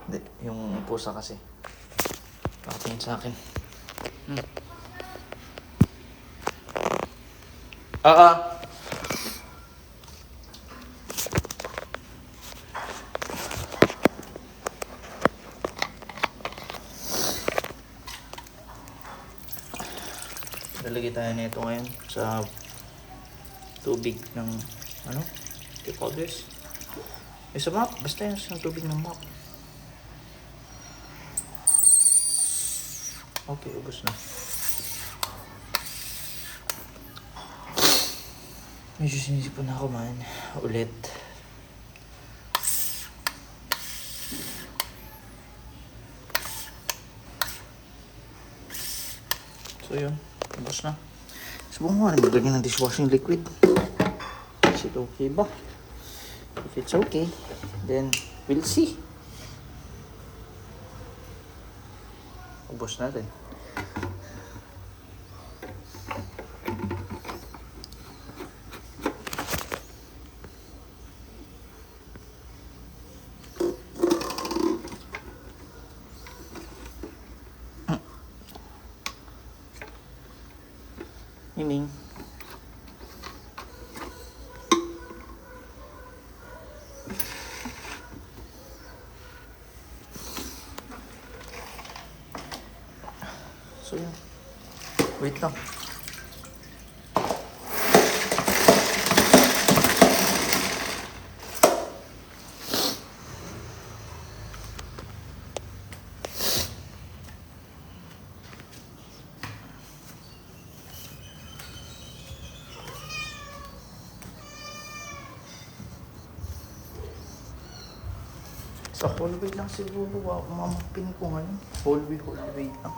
Hindi, yung pusa kasi. Pakatingin sa akin. Lalagay tayo nito ngayon sa tubig ng ano? What do you call this? Sa map. Basta yun sa tubig ng map. Okay, ubos na. Medyo sinisipon na ako man. Ulit. So yun. Ubos na. Subukan mo maglagay ng dishwashing liquid. Is it okay ba? If it's okay, then we'll see. Ubos natin. Ining. So yun. Wait lang. Sa hallway lang siguro, mamapin ko ngayon. Hallway lang.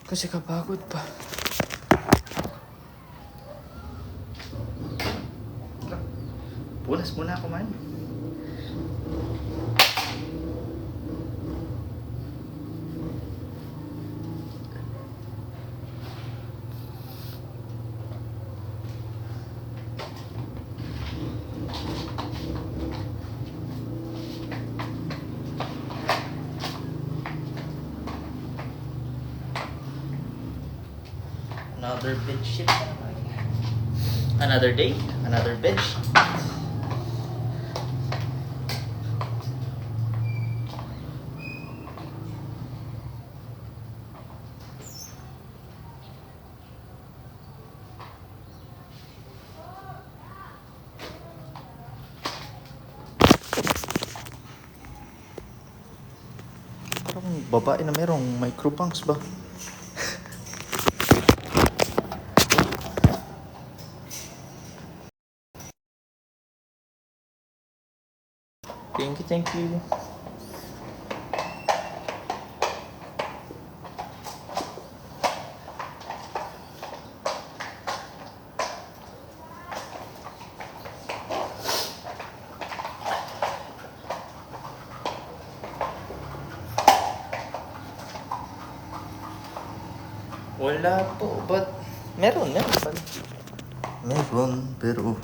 Kasi kapagod pa. Punas muna ako man. Another bed sheet. Another day, another bed. Parang babae na merong microbanks ba? Thank you. Wala po, but meron pala. Meron, pero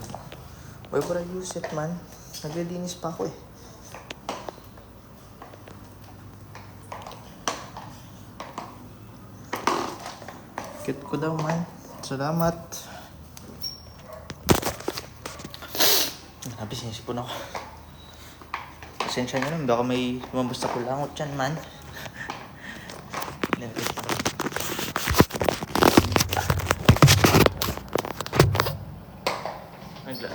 why would I use it, man? Naglilinis pa ako eh. Cute ko daw, man. Salamat. Grabe, sinisipon ako. Pasensya nyo lang, baka may lumabas na kulangot dyan, man.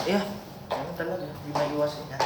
Yeah, ano talaga, hindi maiwasan yan.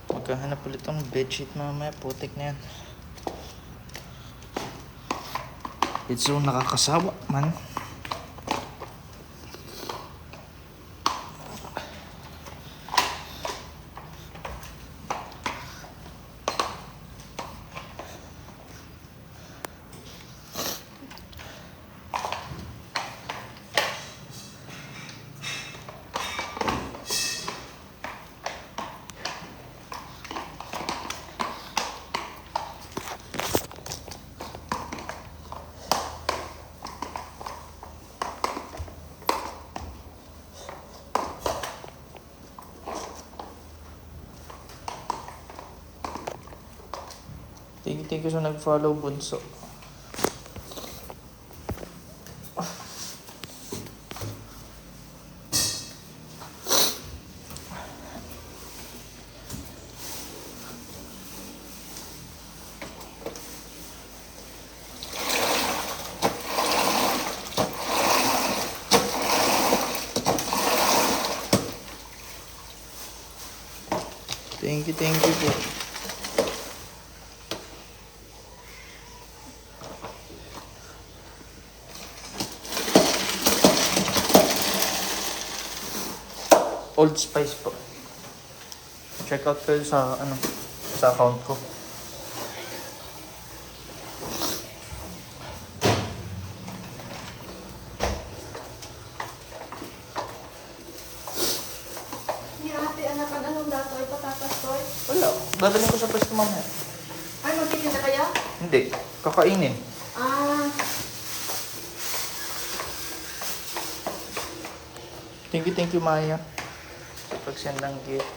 Maghahanap ulit ng bedsheet mamaya, putik na yan. It's so nakakasawa, man. thank you sa nag-follow, Bunso. Thank you po. Old Spice po. Check out kayo sa sa account ko. Ni ate, anak, anong datoy? Patatas toy? Wala. Dadalhin ko sa pwesto mamaya. Ay, magiging na kaya? Hindi. Kakainin. Ah, Thank you, Maya. Sa pag-send ng gift.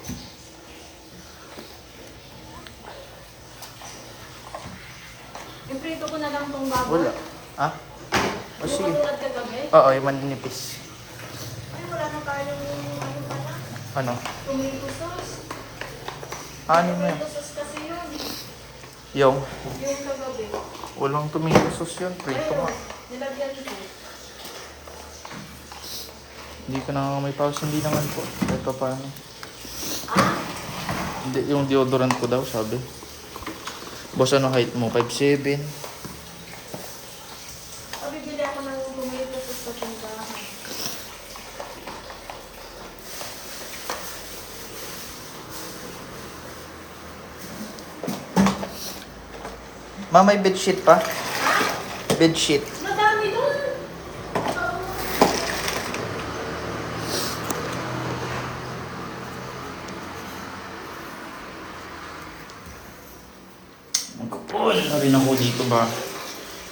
imprito ko na lang tong baboy. Wala. Ha? O Yung sige. katulad kagabi. Oo, yung maninipis. Ay, wala na tayong ano pala. Ano? Tomato sauce. Ano mo yan? Tomato sauce kasi yun. Yung, Yung kagabi. walang tomato sauce yun. Prito nga. Nilagyan ko. Hindi ka na may pause. Hindi naman po. Kahit pa paano. Ah, Hindi, yung deodorant ko daw, sabi. Boss, ano height mo? 5'7". pabibili ako ng tomato sauce sa tindahan. Ma, may bedsheet pa? Bedsheet. Madami doon. Magkapon na rin ako dito ba?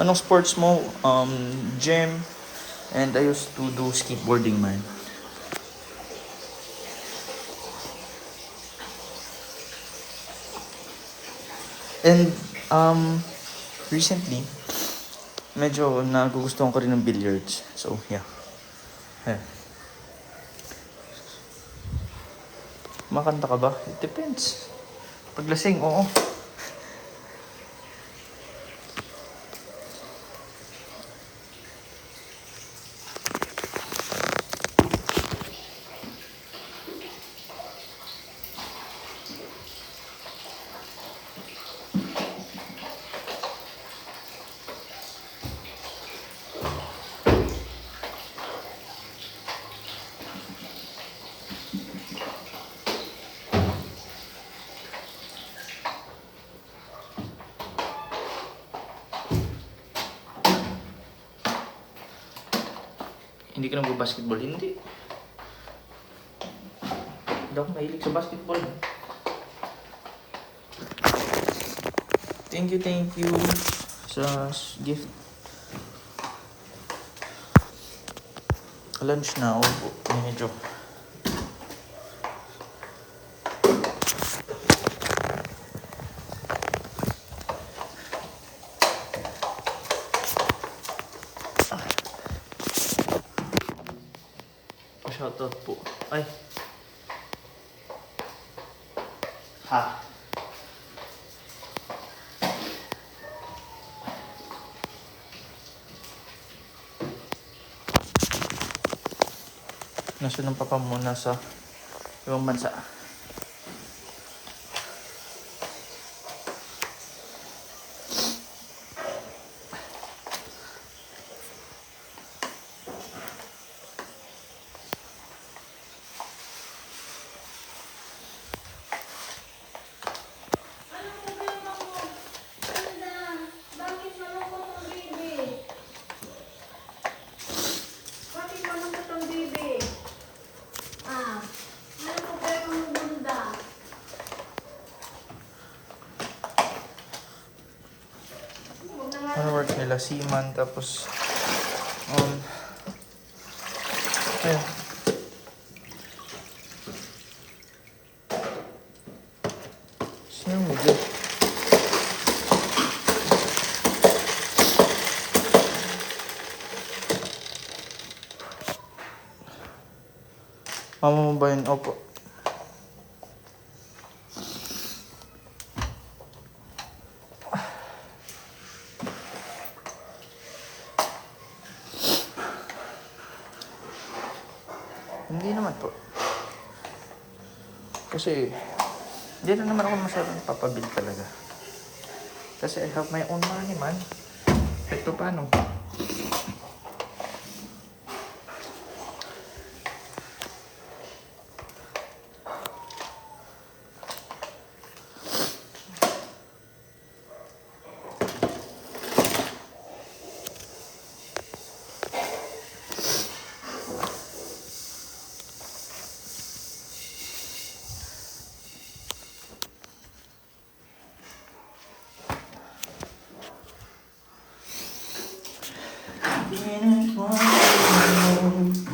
Anong sports mo? Gym. And I used to do skateboarding, man. And, recently, medyo nagugustuhan ko rin ng billiards. So, yeah. Yeah. Makanta ka ba? It depends. Paglasing, oo. Hindi ka nag-basketball? Hindi. Hindi ako mahilig sa basketball. Thank you sa gift. Lunch na ako. Medyo. Shoutout po. Ay. Ha. Nasa ng papa mo nasa ibang bansa. Anong problema mo? Ganda. Bakit malungkot ang baby? Bakit malungkot ang baby? Ah, anong problema mo, bunda? Huwag na nga. Ano work nila? Seaman, tapos ayun. Sino mo dyan? Mama mo ba yun? Opo. Hindi naman po. Kasi, hindi na naman ako masyadong papabil talaga. Kasi I have my own money, man. Ito paano?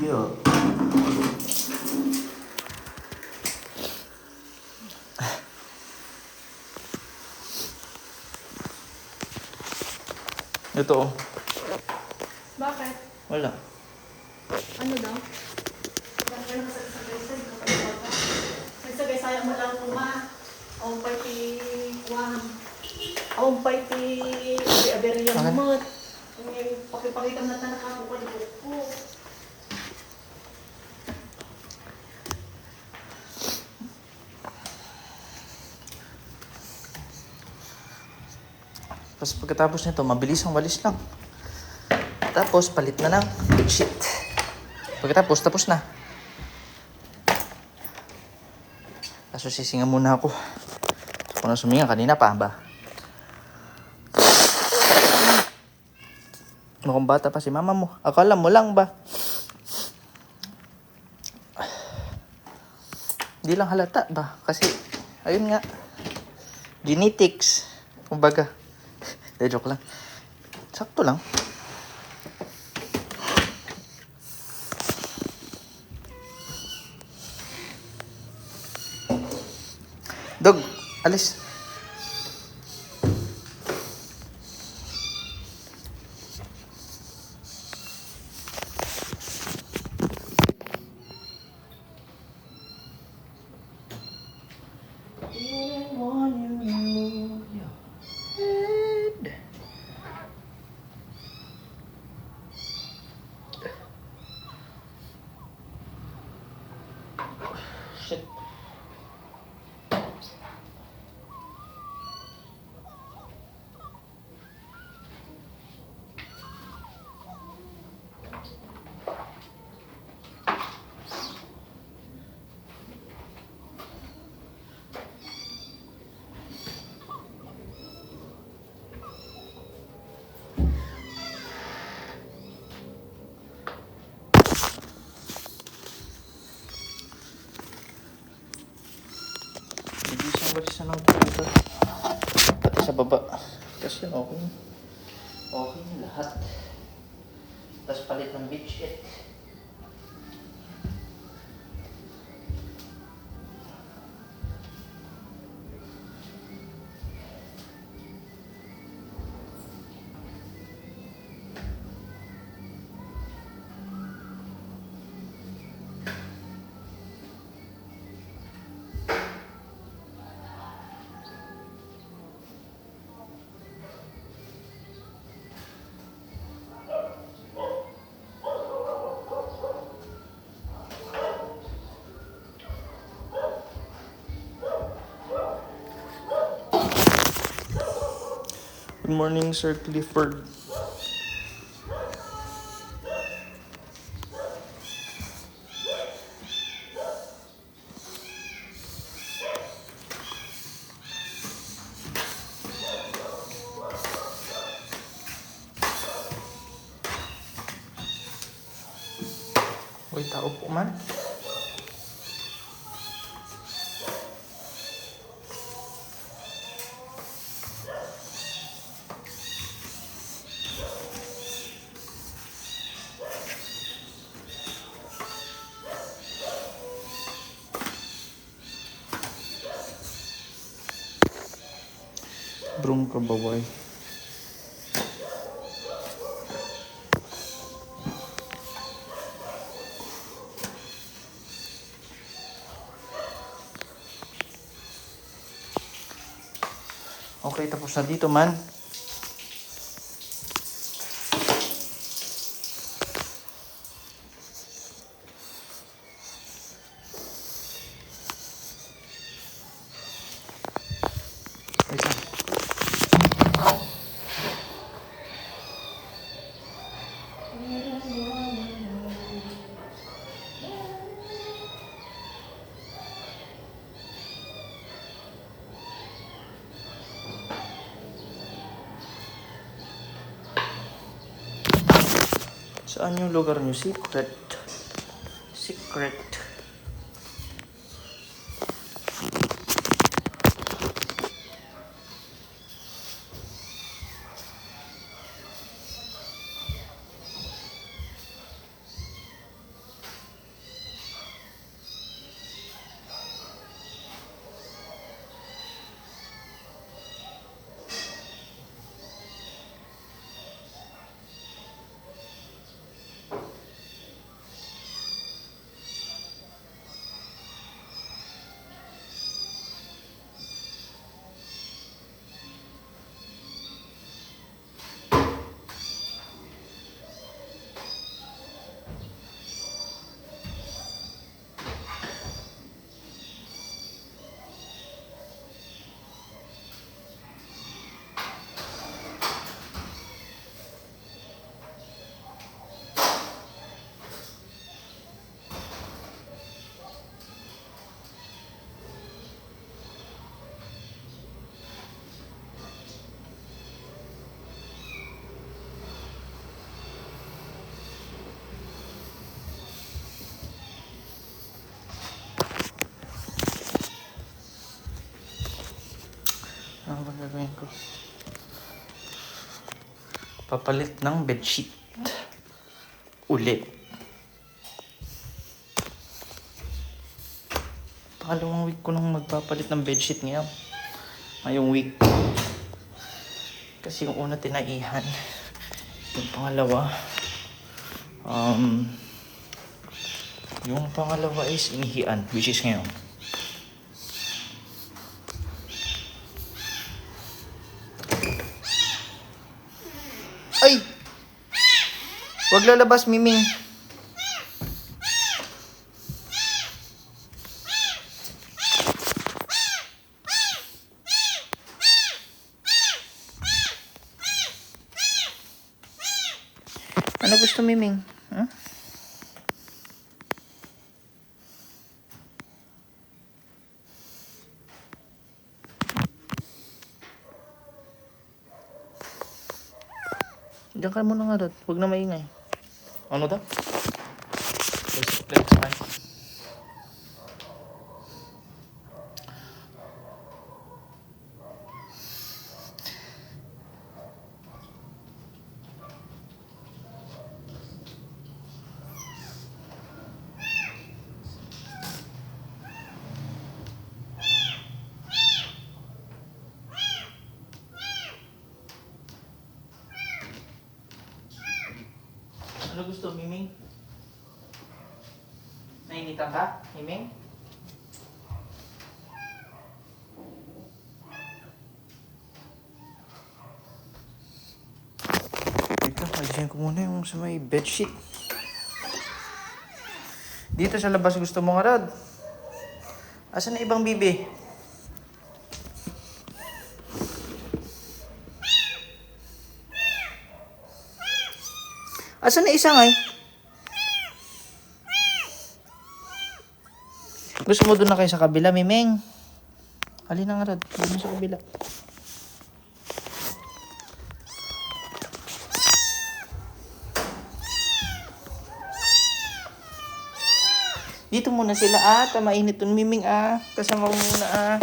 Yo. Ito oh. Bakit? Wala. Ano daw? Bakit naman sa nagsagay sayang mo lang kuma. Aumpay ti Juan. Aumpay ti Aberian Okay. mo. Pakipakita na ta nakakuha di ko. Tapos pagkatapos nito, mabilis ang walis lang. Tapos, palit na ng bedsheet. Pagkatapos, tapos na. Kaso sisinga muna ako. Ako na suminga, kanina pa ba? Mukhang bata pa si mama mo. Akala mo lang ba? Hindi lang halata ba? Kasi, ayun nga. Genetics. Kumbaga. De, joke lang. Sakto lang. Dog, alis. Shit. Hindi siyang balisa ng computer. Pati sa baba. Kasi okay. Okay na lahat. Tapos palit ng bedsheet. Good morning, Sir Clifford. Uy, tao po man. Broom ka ba, boy? Okay, tapos na dito man. Wait lang. Saan yung lugar nyo? Secret. Secret. Ano ba gagawin ko? Papalit ng bedsheet. Ulit. Pangalawang week ko nang magpapalit ng bedsheet ngayon. Ngayong week. Kasi yung una tinaihan. Yung pangalawa. Yung pangalawa is inihian. Which is ngayon. Ay! Huwag lalabas, Miming. Ano gusto, Miming? Huh? Diyan ka muna nga, Dad. Huwag na maingay. Ano daw? Let's try. Ano gusto, Miming? Nainitan ka, Miming? Wait lang, ayusin ko muna yung sa may bedsheet. Dito sa labas gusto mo nga, Rod? Asan na ibang bibi? Asan na isa ngay? Gusto mo doon na kayo sa kabila, Mimeng? Halina nga, Rod. Doon na sa kabila. Dito muna sila, Mainit yung Miming, Kasama ko muna,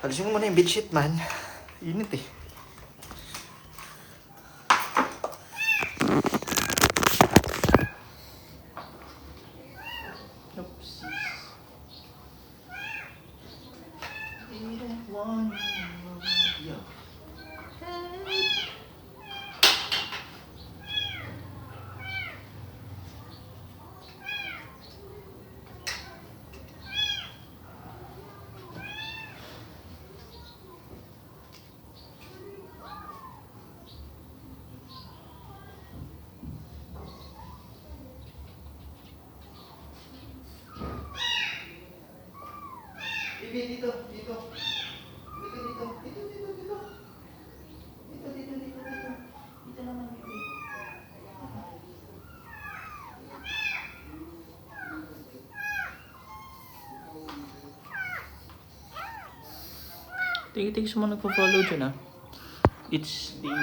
Alisin ko muna yung bedsheet, man. Init, eh. Baby, dito. Dito. Dito, dito. Dito, dito, dito. Dito, dito, dito, dito. Dito naman, baby. Thank you sa mga nagpa-follow dyan, ah. It's Dave.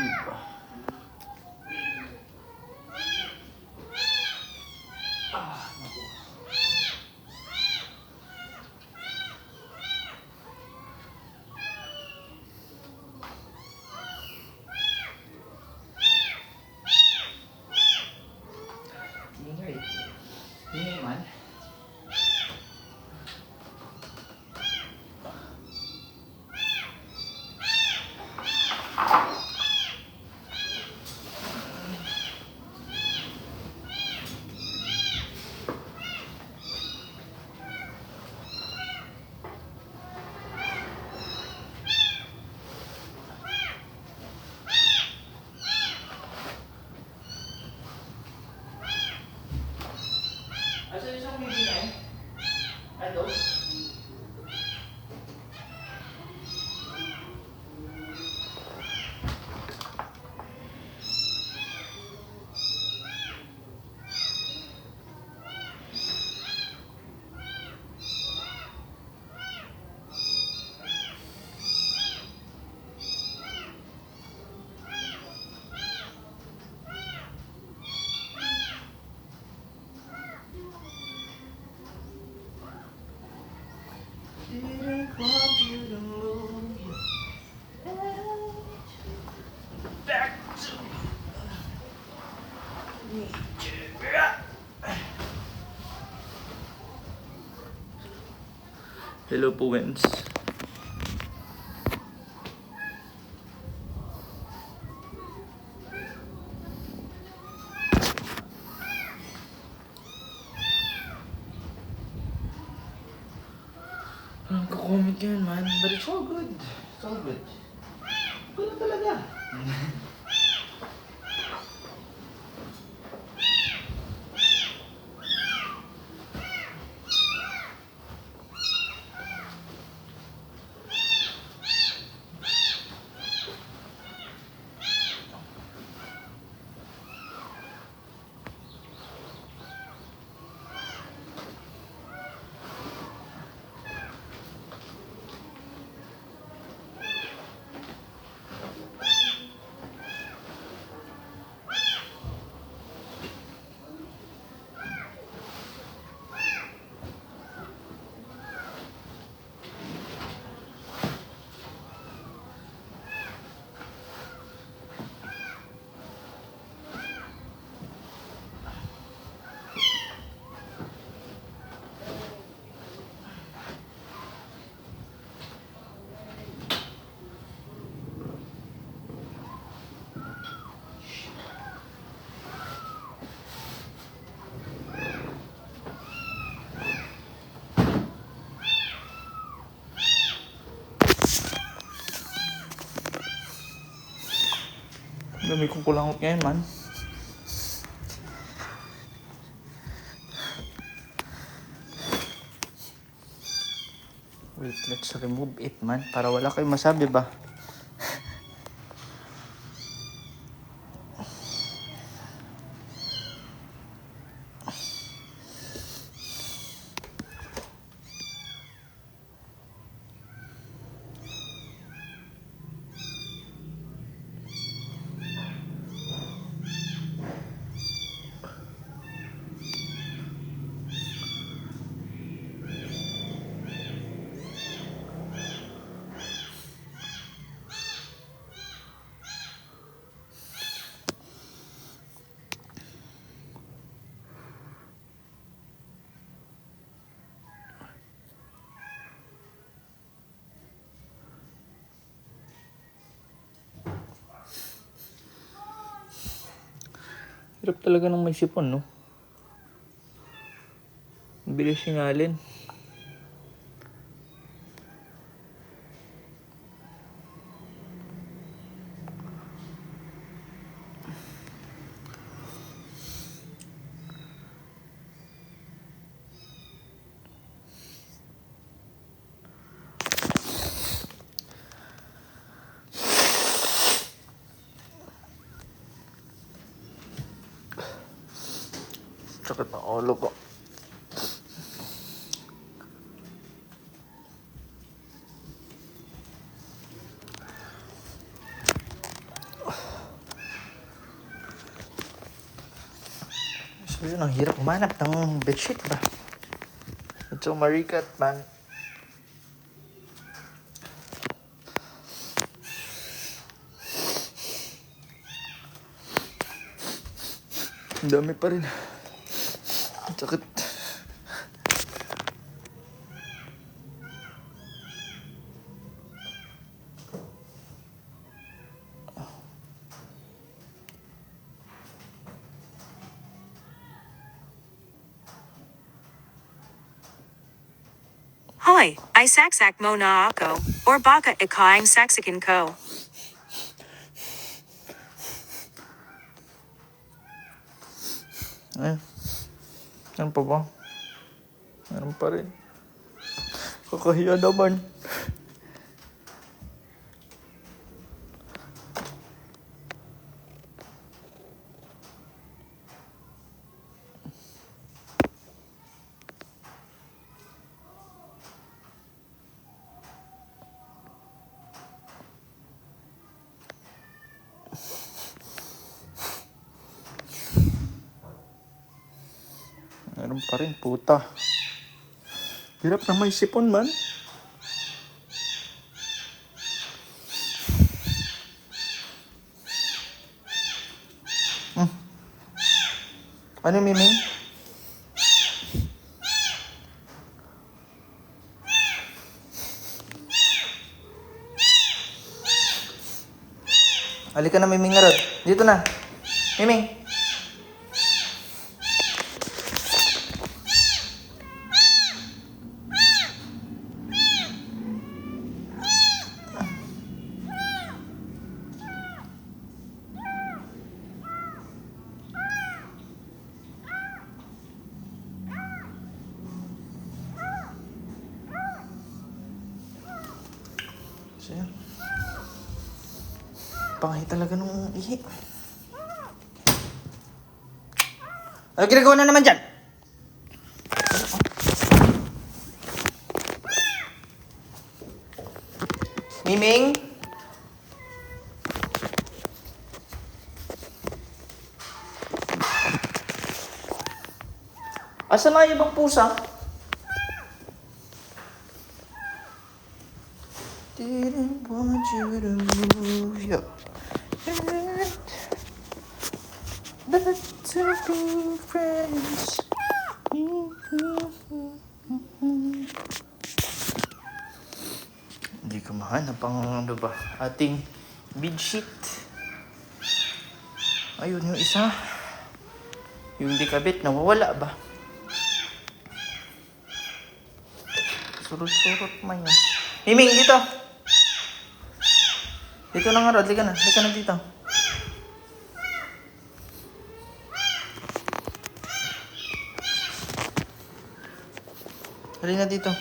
Ingay. Ingay man. Asa isang baby na eh? Ano? Didn't want you to move you back to me. Hello po, Wens. Ang kakomment yan, man. But it's all good. It's all good. Good talaga. Dami kong kulangot ngayon, man. Wait, let's remove it, man. Para wala kayong masabi ba? Hirap talaga ng may sipon, no? Ang bilis singalin. Sakit na ulo ko. So yun, ang hirap umanap ng bedsheet ba? Ito marikat man. Ang dami pa rin. Ang sakit. Hoy, ay saksak mo na ako, or baka ikaing saksakin ko. Eh, ano pa ba? Meron pa rin. Kakahiya naman. Meron pa rin, puta. Hirap na may sipon man. Ano, Miming? Halika na, Miming nga rod. Dito na. Miming. So, yan. Pangahit talaga nung ihi. Ano ginagawa na naman dyan? Miming? Asan na yung ibang pusa? Didn't want you to move your head back to being friends. Hindi ko mahanap ang ano ba, ating bedsheet. Ayun yung isa. Yung di kabit, nawawala ba? Surut-surut man yun. Miming, dito! Dito na nga, Rod. Lika na dito. Halika na dito.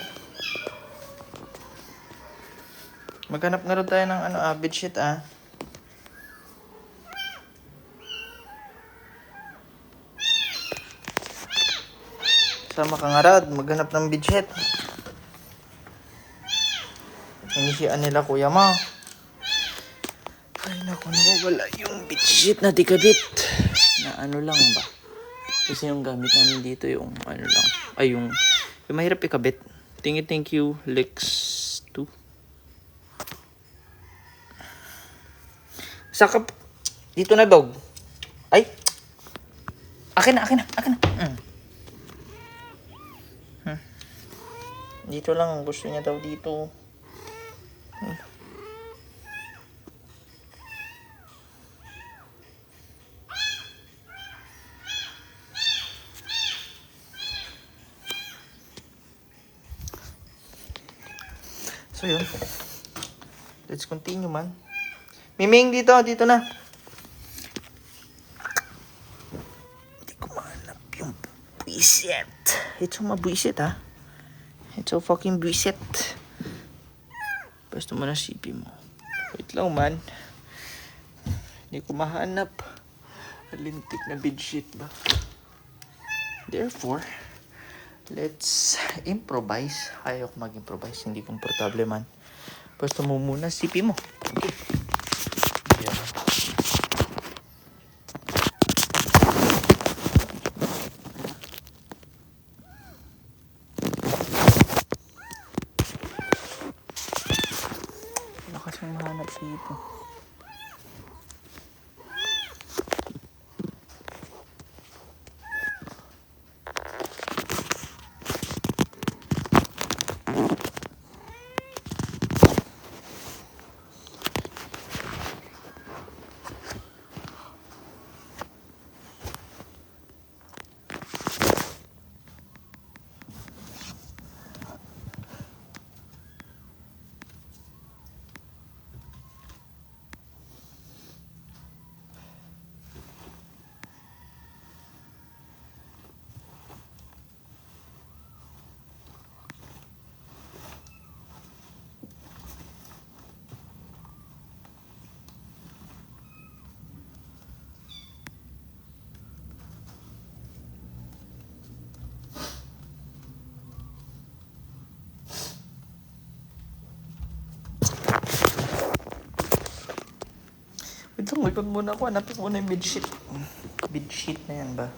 Maghanap nga rin tayo ng bedsheet, ah. Sama ka nga, Rod. Maghanap ng bedsheet. Inisiyan nila kuya mo. Ay naku, nawawala yung bedsheet na dikabit. Na ano lang ba? Kasi yung gamit namin dito yung ano lang. Ay yung mahirap ikabit. Thank you Lex 2. Saka dito na dog. Ay. Akin na. Dito lang gusto niya daw dito. So yun. Let's continue man. Miming, dito na. Hindi ko mahanap yung buwisit. Ito mabuwisit ha. Ito fucking buwisit. Basta mo na sipi mo. Wait lang man. Hindi ko mahanap. Alintik na bedsheet ba? Therefore, let's improvise. Ayaw ko mag-improvise. Hindi komportable man. Pwesto mo muna. Sipi mo. Okay. Yan. Lakas yung mahanap dito. Wait lang, wait muna ako. Hanapin ko muna yung bedsheet. Bedsheet na yan ba?